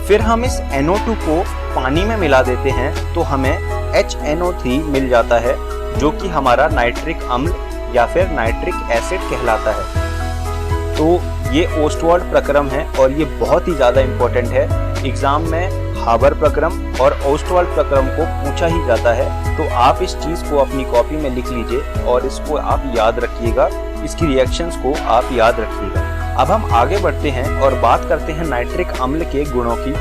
फिर हम इस NO2 को पानी में मिला देते हैं तो हमें HNO3 मिल जाता है, जो कि हमारा नाइट्रिक अम्ल या फिर नाइट्रिक एसिड कहलाता है। तो ये ओस्टवाल्ड प्रक्रम है और ये बहुत ही ज़्यादा इम्पोर्टेंट है। एग्जाम में हाबर प्रक्रम और ओस्टवाल्ड प्रक्रम को पूछा ही जाता है। तो आप इस चीज़ को अपनी कॉपी में लिख लीजिए और इसको आप याद रखिएगा, इसकी रिएक्शंस को आप याद रखिएगा। अब हम आगे बढ़ते हैं और बात करते हैं नाइट्रिक अम्ल के गुणों की।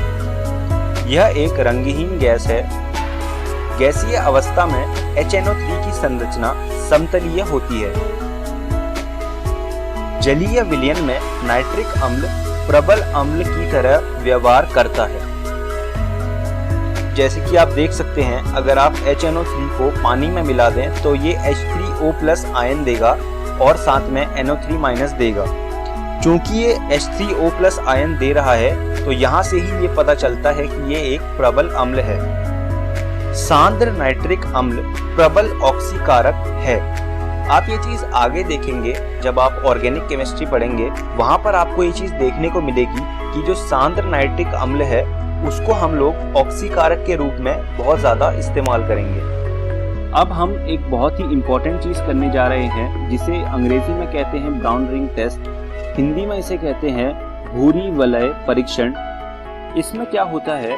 यह एक रंगहीन गैस है। गैसीय अवस्था में HNO3 की संरचना समतलीय होती है। जलीय विलयन में नाइट्रिक अम्ल प्रबल अम्ल की तरह व्यवहार करता है। जैसे कि आप देख सकते हैं, अगर आप HNO3 को पानी में मिला दें तो ये H3O+ आयन देगा और साथ में NO3- देगा। क्योंकि ये H3O+ आयन दे रहा है तो यहाँ से ही ये पता चलता है कि ये एक प्रबल अम्ल है। सांद्र नाइट्रिक अम्ल प्रबल ऑक्सीकारक है। आप ये चीज आगे देखेंगे जब आप ऑर्गेनिक केमिस्ट्री पढ़ेंगे, वहां पर आपको ये चीज देखने को मिलेगी कि जो सांद्र नाइट्रिक अम्ल है उसको हम लोग ऑक्सीकारक के रूप में बहुत ज्यादा इस्तेमाल करेंगे। अब हम एक बहुत ही इम्पोर्टेंट चीज करने जा रहे हैं जिसे अंग्रेजी में कहते हैं ब्राउन रिंग टेस्ट, हिंदी में इसे कहते हैं भूरी वलय परीक्षण। इसमें क्या होता है,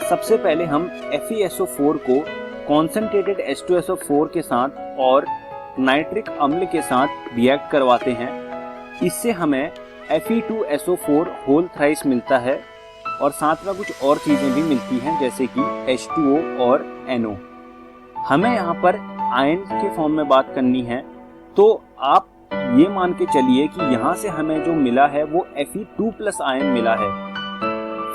सबसे पहले हम FeSO4 को कॉन्सेंट्रेटेड H2SO4 के साथ और नाइट्रिक अम्ल के साथ रिएक्ट करवाते हैं। इससे हमें Fe2SO4 होल थ्राइस मिलता है और साथ में कुछ और चीजें भी मिलती हैं जैसे कि H2O और NO। हमें यहाँ पर आयन के फॉर्म में बात करनी है, तो आप ये मान के चलिए कि यहाँ से हमें जो मिला है वो Fe2+ आयन मिला है।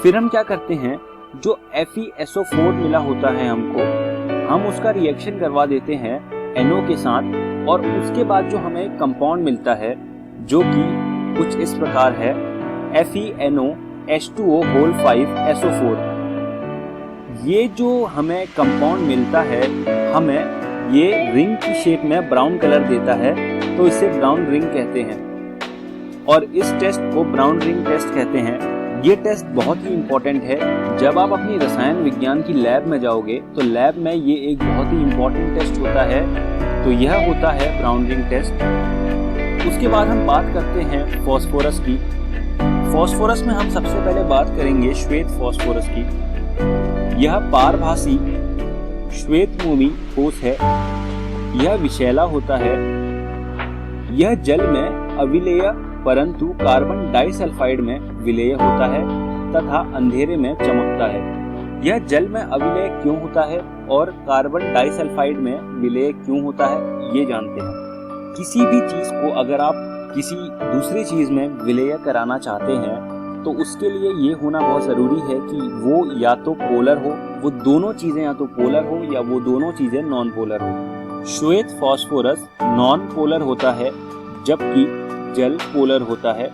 फिर हम क्या करते हैं, जो FeSO4 मिला होता है हमको, हम उसका रिएक्शन करवा देते हैं NO के साथ और उसके बाद जो हमें कंपाउंड मिलता है जो कि कुछ इस प्रकार है FeNO H2O5SO4। ये जो हमें कंपाउंड मिलता है हमें ये रिंग की शेप में ब्राउन कलर देता है, तो इसे ब्राउन रिंग कहते हैं और इस टेस्ट को ब्राउन रिंग टेस्ट कहते हैं। ये टेस्ट बहुत ही इम्पोर्टेंट है। जब आप अपनी रसायन विज्ञान की लैब में जाओगे तो लैब में ये एक बहुत ही इम्पोर्टेंट टेस्ट होता है, तो यह होता है ब्राउन रिंग टेस्ट। उसके बाद हम बात करते हैं फॉस्फोरस की। फॉस्फोरस में हम सबसे पहले बात करेंगे श्वेत फॉस्फोरस की। यह पारभासी श्वेतमोमी ठोस है। यह विषैला होता है। यह जल में अविलेय परंतु कार्बन डाइसल्फाइड में विलेय होता है तथा अंधेरे में चमकता है। यह जल में अविलेय क्यों होता है और कार्बन डाइसल्फाइड में विलेय क्यों होता है, ये जानते हैं। किसी भी चीज को अगर आप किसी दूसरी चीज में विलय कराना चाहते हैं तो उसके लिए ये होना बहुत ज़रूरी है कि वो या तो पोलर हो, वो दोनों चीज़ें या तो पोलर हो या वो दोनों चीज़ें नॉन पोलर हो। श्वेत फास्फोरस नॉन पोलर होता है जबकि जल पोलर होता है,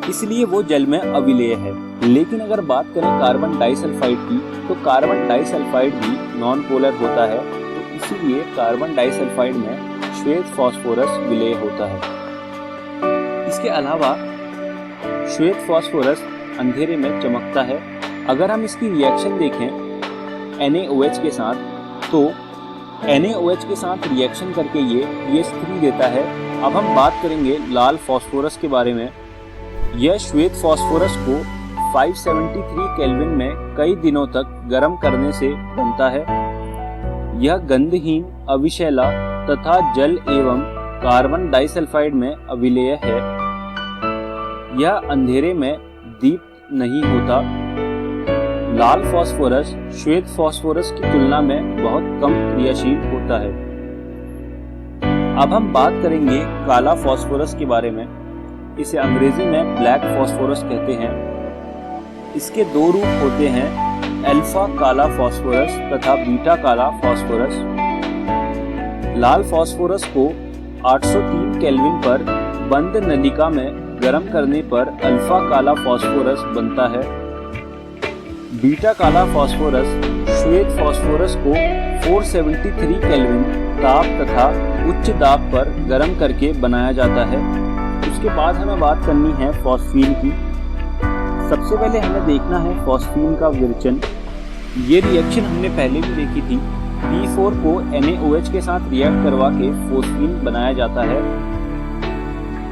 इसलिए वो जल में अविलेय है। लेकिन अगर बात करें कार्बन डाइसल्फाइड की तो कार्बन डाइसल्फाइड भी नॉन पोलर होता है, तो इसीलिए कार्बन डाइसल्फाइड में श्वेत फास्फोरस विलेय होता है। इसके अलावा श्वेत फास्फोरस अंधेरे में चमकता है। अगर हम इसकी रिएक्शन देखें NaOH के साथ, तो NaOH के साथ रिएक्शन करके ये PH3 देता है। अब हम बात करेंगे लाल फास्फोरस के बारे में। यह श्वेत फास्फोरस को 573 केल्विन में कई दिनों तक गर्म करने से बनता है। यह गंधहीन, अविशैला तथा जल एवं कार्बन डाइसल्फाइड में अविलेय है। यह अंधेरे में दीप्त नहीं होता। लाल फास्फोरस श्वेत फास्फोरस की तुलना में बहुत कम क्रियाशील होता है। अब हम बात करेंगे काला फास्फोरस के बारे में। इसे अंग्रेजी में ब्लैक फास्फोरस कहते हैं। इसके दो रूप होते हैं, अल्फा काला फास्फोरस तथा बीटा काला फास्फोरस। लाल फास्फोरस को 803 केल्विन पर बंद नलिका में गर्म करने पर अल्फा काला फास्फोरस बनता है। बीटा काला फास्फोरस श्वेत फास्फोरस को 473 केल्विन ताप तथा उच्च दाब पर गर्म करके बनाया जाता है। उसके बाद हमें बात करनी है फॉस्फीन की। सबसे पहले हमें देखना है फॉस्फीन का विरचन। ये रिएक्शन हमने पहले भी देखी थी। P4 को NaOH के साथ रिएक्ट करवा के फॉस्फीन बनाया जाता है।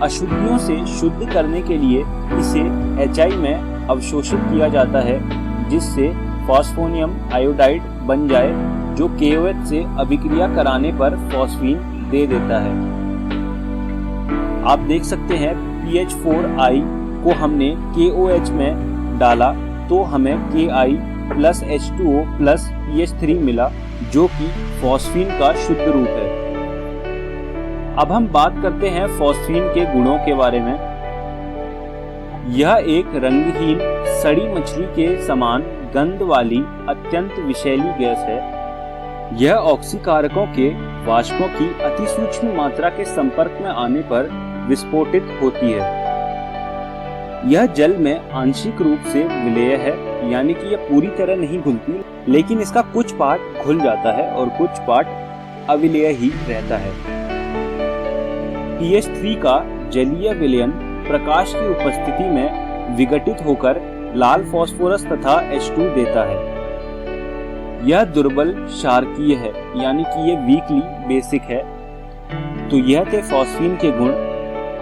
अशुद्धियों से शुद्ध करने के लिए इसे HI में अवशोषित किया जाता है, जिससे फॉस्फोनियम आयोडाइड बन जाए, जो KOH से अभिक्रिया कराने पर फॉस्फीन दे देता है। आप देख सकते हैं PH4I को हमने KOH में डाला तो हमें Ki plus H2O plus PH3 मिला, जो कि फॉस्फीन का शुद्ध रूप है। अब हम बात करते हैं फॉस्फीन के गुणों के बारे में। यह एक रंगहीन सड़ी मछली के समान गंध वाली अत्यंत विषैली गैस है। यह ऑक्सीकारकों के वाष्पों की अति सूक्ष्म मात्रा के संपर्क में आने पर विस्फोटित होती है। यह जल में आंशिक रूप से विलेय है, यानी कि यह पूरी तरह नहीं घुलती, लेकिन इसका कुछ पार्ट घुल जाता है और कुछ पार्ट अविलेय ही रहता है। PH3 का जलीय विलयन प्रकाश की उपस्थिति में विघटित होकर लाल फास्फोरस तथा H2 देता है। यह दुर्बल क्षारकीय है, यानी कि यह वीकली बेसिक है। तो यह थे फॉस्फीन के गुण।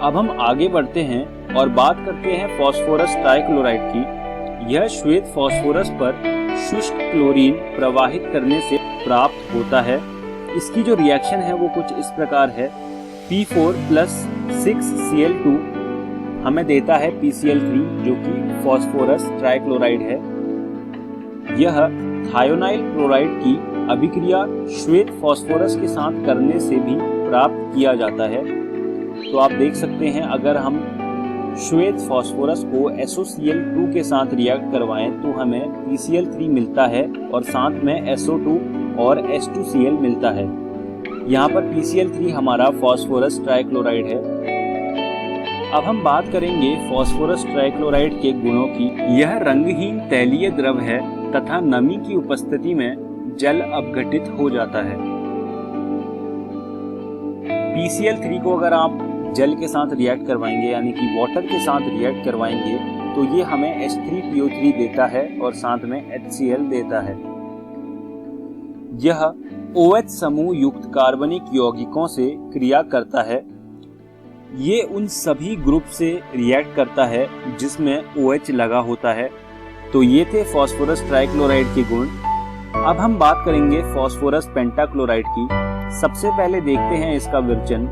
अब हम आगे बढ़ते हैं और बात करते हैं फास्फोरस ट्राइक्लोराइड की। यह श्वेत फास्फोरस पर शुष्क क्लोरीन प्रवाहित करने से प्राप्त होता है। इसकी जो रिएक्शन है वो कुछ इस प्रकार है। P4 प्लस 6Cl2 हमें देता है PCl3, जो कि फास्फोरस ट्राइक्लोराइड है। यह थायोनाइल क्लोराइड की अभिक्रिया श्वेत फास्फोरस के साथ करने से भी प्राप्त किया जाता है। तो आप देख सकते हैं, अगर हम श्वेत फास्फोरस को SOCl2 के साथ रिएक्ट करवाएं तो हमें PCl3 मिलता है और साथ में SO2 और H2Cl मिलता है। यहाँ पर PCl3 हमारा फास्फोरस ट्राइक्लोराइड है। अब हम बात करेंगे फास्फोरस ट्राइक्लोराइड के गुणों की। यह रंगहीन तैलीय द्रव है तथा नमी की उपस्थिति में जल अपघटित हो जाता है। PCl3 को अगर आप जल के साथ रिएक्ट करवाएंगे, यानी कि वाटर के साथ रिएक्ट करवाएंगे, तो ये हमें H3PO3 देता है और साथ में HCl देता है। यह OH समूह युक्त कार्बनिक यौगिकों से क्रिया करता है। ये उन सभी ग्रुप से रिएक्ट करता है जिसमें OH लगा होता है। तो ये थे फास्फोरस ट्राइक्लोराइड के गुण। अब हम बात करेंगे फास्फोरस पेंटाक्लोराइड की। सबसे पहले देखते हैं इसका विरचन।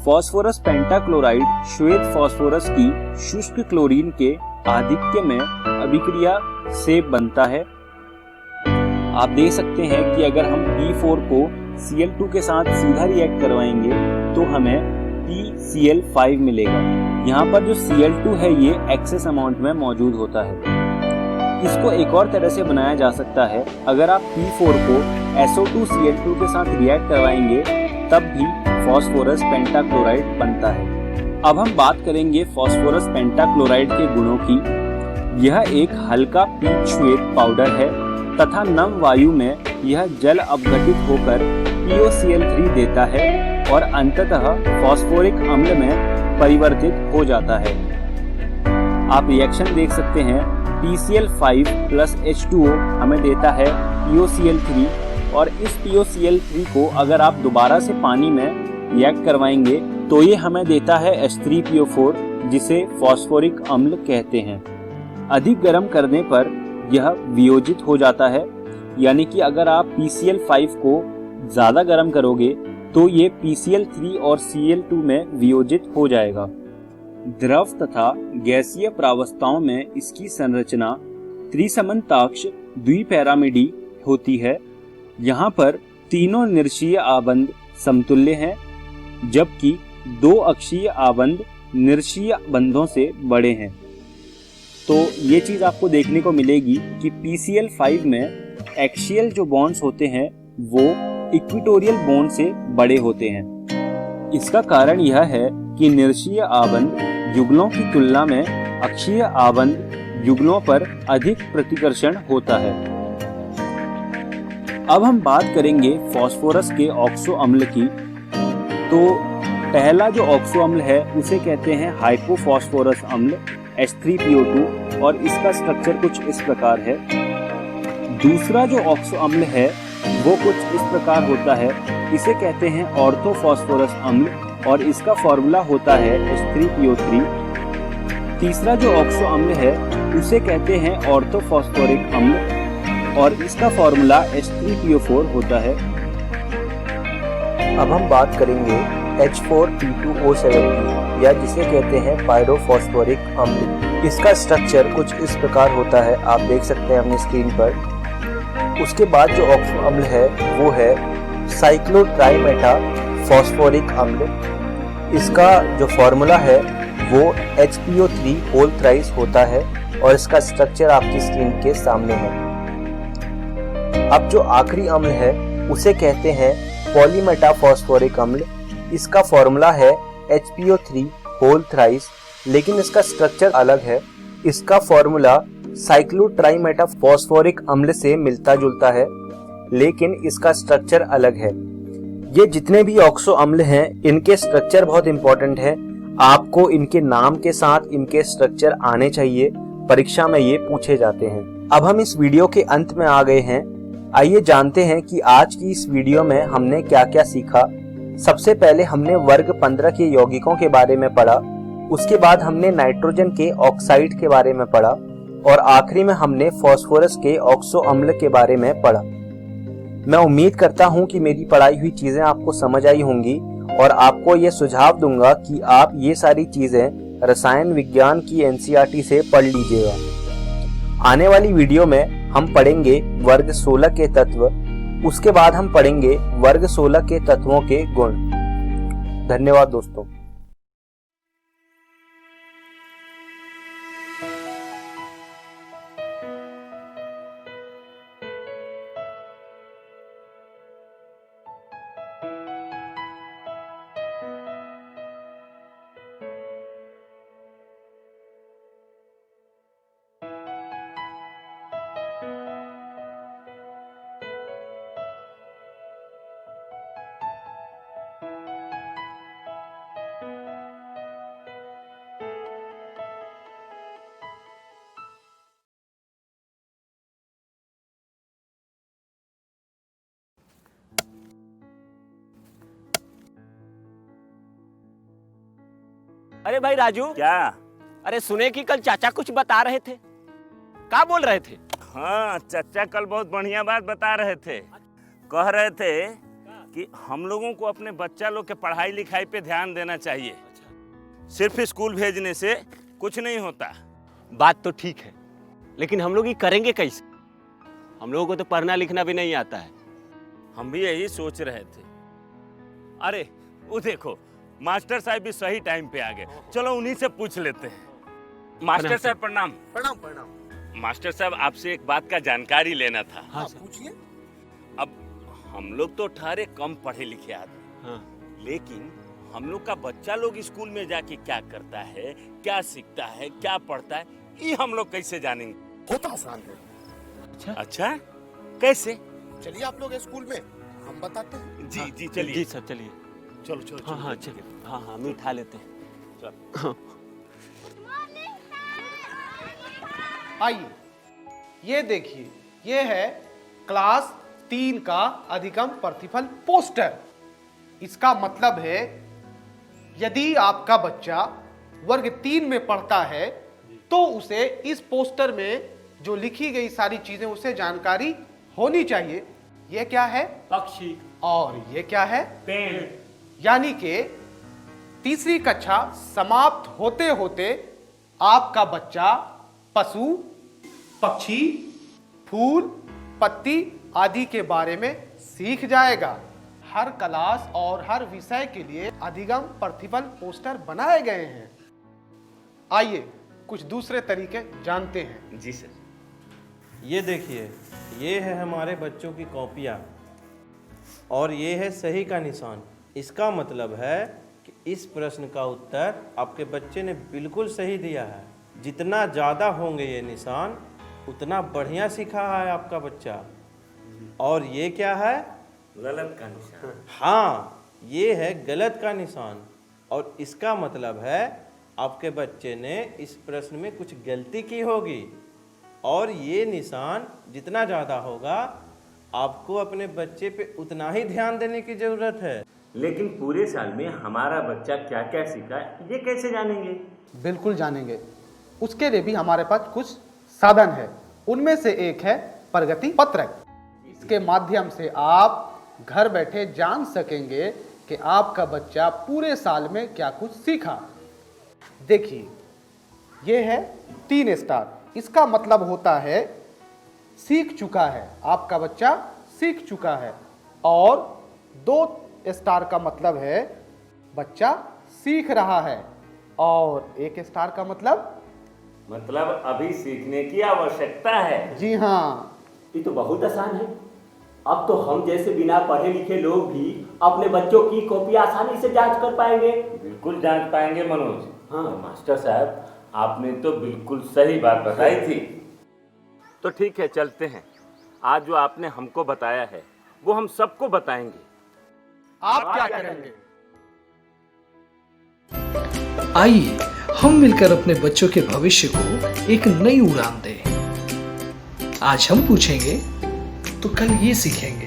फास्फोरस पेंटाक्लोराइड श्वेत फास्फोरस की शुष्क क्लोरीन के आधिक्य में अभिक्रिया से बनता है। आप देख सकते हैं कि अगर हम P4 को Cl2 के साथ सीधा रिएक्ट करवाएंगे तो हमें PCl5 मिलेगा। यहाँ पर जो Cl2 है ये एक्सेस अमाउंट में मौजूद होता है। इसको एक और तरह से बनाया जा सकता है, अगर आप P4 को SO2Cl2 के साथ रिएक्ट करवाएंगे तब भी फास्फोरस पेंटाक्लोराइड बनता है। अब हम बात करेंगे फास्फोरस पेंटाक्लोराइड के गुणों की। यह एक हल्का पीच श्वेत पाउडर है तथा नम वायु में यह जल अपघटित होकर POCl3 देता है और अंततः फास्फोरिक अम्ल में परिवर्तित हो जाता है। आप रिएक्शन देख सकते हैं, PCl5 प्लस H2O हमें देता है POCl3 और इस POCl3 को अगर आप दोबारा से पानी में रिएक्ट करवाएंगे तो ये हमें देता है H3PO4 जिसे फास्फोरिक अम्ल कहते हैं। अधिक गर्म करने पर यह वियोजित हो जाता है, यानी कि अगर आप PCl5 को ज़्यादा गर्म करोगे तो ये PCl3 और Cl2 में वियोजित हो जाएगा। द्रव तथा गैसीय प्रावस्थाओं में इसकी संरचना त्रिसमन्ताक्ष द्विपैरामिडी होती है। यहाँ पर तीनों निर्शीय आबंध समतुल्य हैं, जबकि दो अक्षीय आबंध निर्शीय बंधों से बड़े हैं। तो ये चीज़ आपको देखने को मिलेगी कि PCl5 में एक्सियल जो बॉन्ड्स होते हैं वो इक्वेटोरियल बॉन्ड से बड़े होते हैं। इसका कारण यह है कि निर्शीय आबंध युगलों की तुलना में अक्षीय आबंध युगलों पर अधिक प्रतिकर्षण होता है। अब हम बात करेंगे फास्फोरस के ऑक्सो अम्ल की। तो पहला जो ऑक्सो अम्ल है उसे कहते हैं हाइपोफॉस्फोरस अम्ल H3PO2 और इसका स्ट्रक्चर कुछ इस प्रकार है। दूसरा जो ऑक्सो अम्ल है वो कुछ इस प्रकार होता है, इसे कहते हैं ऑर्थोफॉस्फोरस अम्ल और इसका फॉर्मूला होता है H3PO3। तीसरा जो ऑक्सो अम्ल है उसे कहते हैं ऑर्थोफॉस्फोरिक अम्ल और इसका फॉर्मूला H3PO4 होता है। अब हम बात करेंगे H4P2O7 या जिसे कहते हैं पायरोफॉस्फोरिक अम्ल। इसका स्ट्रक्चर कुछ इस प्रकार होता है, आप देख सकते हैं अपनी स्क्रीन पर। उसके बाद जो ऑक्सो अम्ल है वो है साइक्लोट्राइमेटा फॉस्फोरिक अम्ल। इसका जो फॉर्मूला है वो HPO3 होल थ्राइस होता है और इसका स्ट्रक्चर आपकी स्क्रीन के सामने है। अब जो आखिरी अम्ल है उसे कहते हैं पॉलीमेटा फॉस्फोरिक अम्ल। इसका फॉर्मूला है HPO3 होल थ्राइस, लेकिन इसका स्ट्रक्चर अलग है। इसका फॉर्मूला साइक्लोट्राइमेटा फॉस्फोरिक अम्ल से मिलता जुलता है, लेकिन इसका स्ट्रक्चर अलग है। ये जितने भी ऑक्सो अम्ल हैं इनके स्ट्रक्चर बहुत इंपॉर्टेंट है। आपको इनके नाम के साथ इनके स्ट्रक्चर आने चाहिए, परीक्षा में ये पूछे जाते हैं। अब हम इस वीडियो के अंत में आ गए हैं। आइए जानते हैं कि आज की इस वीडियो में हमने क्या क्या सीखा। सबसे पहले हमने वर्ग 15 के यौगिकों के बारे में पढ़ा, उसके बाद हमने नाइट्रोजन के ऑक्साइड के बारे में पढ़ा और आखिरी में हमने फास्फोरस के ऑक्सो अम्ल के बारे में पढ़ा। मैं उम्मीद करता हूं कि मेरी पढ़ाई हुई चीजें आपको समझ आई होंगी और आपको ये सुझाव दूंगा कि आप ये सारी चीजें रसायन विज्ञान की NCERT से पढ़ लीजिएगा। आने वाली वीडियो में हम पढ़ेंगे वर्ग 16 के तत्व, उसके बाद हम पढ़ेंगे वर्ग 16 के तत्वों के गुण। धन्यवाद दोस्तों। अरे भाई राजू, क्या? अरे सुने कि कल चाचा कुछ बता रहे थे, क्या बोल रहे थे? हाँ, चाचा कल बहुत बढ़िया बात बता रहे थे। कह रहे थे कि हम लोगों को अपने बच्चा लोग के पढ़ाई लिखाई पे ध्यान देना चाहिए। सिर्फ स्कूल भेजने से कुछ नहीं होता। बात तो ठीक है, लेकिन हम लोग ये करेंगे कैसे? हम लोगों को तो पढ़ना लिखना भी नहीं आता है। हम भी यही सोच रहे थे। अरे वो देखो, मास्टर साहब भी सही टाइम पे आ गए। चलो उन्हीं से पूछ लेते हैं। मास्टर साहब प्रणाम। प्रणाम प्रणाम। मास्टर साहब आपसे एक बात का जानकारी लेना था। हाँ पूछिए। अब हम लोग तो ठहरे कम पढ़े लिखे आदमी, हाँ लेकिन हम लोग का बच्चा लोग स्कूल में जाके क्या करता है, क्या सीखता है, क्या पढ़ता है, ये हम लोग कैसे जानेंगे? होता आसान है। अच्छा कैसे? चलिए आप लोग स्कूल में, हम बताते हैं। जी जी चलिए। जी सर चलिए। चलो चलो हाँ हाँ चलिए। हाँ हाँ मिठा लेते हैं। आइए, ये देखिए, ये है क्लास 3 का अधिगम प्रतिफल पोस्टर। इसका मतलब है यदि आपका बच्चा वर्ग 3 में पढ़ता है तो उसे इस पोस्टर में जो लिखी गई सारी चीजें उसे जानकारी होनी चाहिए। ये क्या है? पक्षी। और ये क्या है? पेड़। यानी कि तीसरी कक्षा समाप्त होते होते आपका बच्चा पशु, पक्षी, फूल, पत्ती आदि के बारे में सीख जाएगा। हर क्लास और हर विषय के लिए अधिगम प्रतिफल पोस्टर बनाए गए हैं। आइए कुछ दूसरे तरीके जानते हैं। जी सर। ये देखिए, ये है हमारे बच्चों की कॉपियाँ और ये है सही का निशान। इसका मतलब है कि इस प्रश्न का उत्तर आपके बच्चे ने बिल्कुल सही दिया है। जितना ज़्यादा होंगे ये निशान उतना बढ़िया सीखा है आपका बच्चा। और ये क्या है? गलत का निशान। हाँ, ये है गलत का निशान और इसका मतलब है आपके बच्चे ने इस प्रश्न में कुछ गलती की होगी। और ये निशान जितना ज़्यादा होगा आपको अपने बच्चे पे उतना ही ध्यान देने की ज़रूरत है। लेकिन पूरे साल में हमारा बच्चा क्या क्या सीखा ये कैसे जानेंगे? बिल्कुल जानेंगे। उसके लिए भी हमारे पास कुछ साधन है। उनमें से एक है प्रगति पत्रक। इसके माध्यम से आप घर बैठे जान सकेंगे कि आपका बच्चा पूरे साल में क्या कुछ सीखा। देखिए, ये है 3 स्टार। इसका मतलब होता है सीख चुका है, आपका बच्चा सीख चुका है। और 2 स्टार का मतलब है बच्चा सीख रहा है। और 1 स्टार का मतलब अभी सीखने की आवश्यकता है। जी हाँ। ये तो बहुत आसान है। अब तो हम जैसे बिना पढ़े लिखे लोग भी अपने बच्चों की कॉपी आसानी से जांच कर पाएंगे। बिल्कुल जांच पाएंगे मनोज। हाँ मास्टर साहब, आपने तो बिल्कुल सही बात बताई थी। तो ठीक है, चलते हैं। आज जो आपने हमको बताया है वो हम सबको बताएंगे। आप क्या करेंगे? आइए हम मिलकर अपने बच्चों के भविष्य को एक नई उड़ान दें। आज हम पूछेंगे तो कल ये सीखेंगे।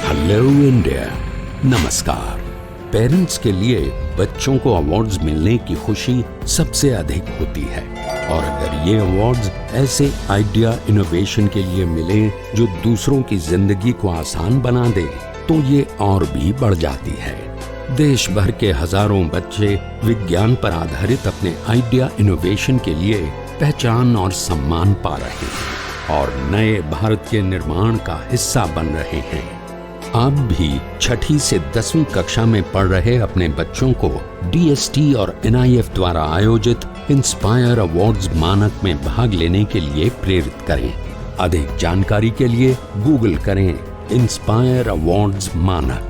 हेलो इंडिया, नमस्कार। पेरेंट्स के लिए बच्चों को अवार्ड्स मिलने की खुशी सबसे अधिक होती है और अगर ये अवार्ड्स ऐसे आइडिया इनोवेशन के लिए मिले जो दूसरों की जिंदगी को आसान बना दे तो ये और भी बढ़ जाती है। देश भर के हजारों बच्चे विज्ञान पर आधारित अपने आइडिया इनोवेशन के लिए पहचान और सम्मान पा रहे हैं और नए भारत के निर्माण का हिस्सा बन रहे हैं। आप भी 6ठी से 10वीं कक्षा में पढ़ रहे अपने बच्चों को DST और NIF द्वारा आयोजित इंस्पायर अवार्ड्स मानक में भाग लेने के लिए प्रेरित करें। अधिक जानकारी के लिए गूगल करें इंस्पायर अवार्ड्स मानक।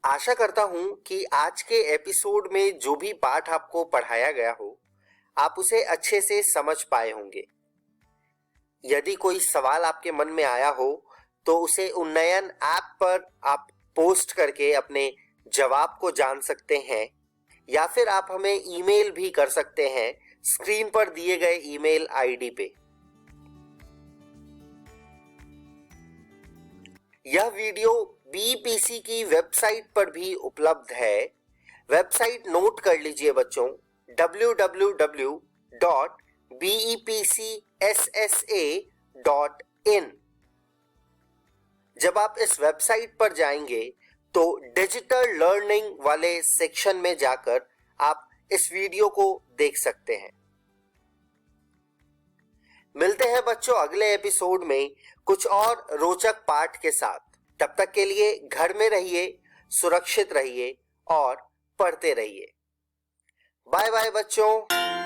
आशा करता हूं कि आज के एपिसोड में जो भी पाठ आपको पढ़ाया गया हो आप उसे अच्छे से समझ पाए होंगे। यदि कोई सवाल आपके मन में आया हो तो उसे उन्नयन ऐप पर आप पोस्ट करके अपने जवाब को जान सकते हैं या फिर आप हमें ईमेल भी कर सकते हैं स्क्रीन पर दिए गए ईमेल आईडी पे। यह वीडियो BEPC की वेबसाइट पर भी उपलब्ध है। वेबसाइट नोट कर लीजिए बच्चों, www.bepcssa.in। जब आप इस वेबसाइट पर जाएंगे तो डिजिटल लर्निंग वाले सेक्शन में जाकर आप इस वीडियो को देख सकते हैं। मिलते हैं बच्चों अगले एपिसोड में कुछ और रोचक पाठ के साथ। तब तक के लिए घर में रहिए, सुरक्षित रहिए और पढ़ते रहिए। बाय बाय बच्चों।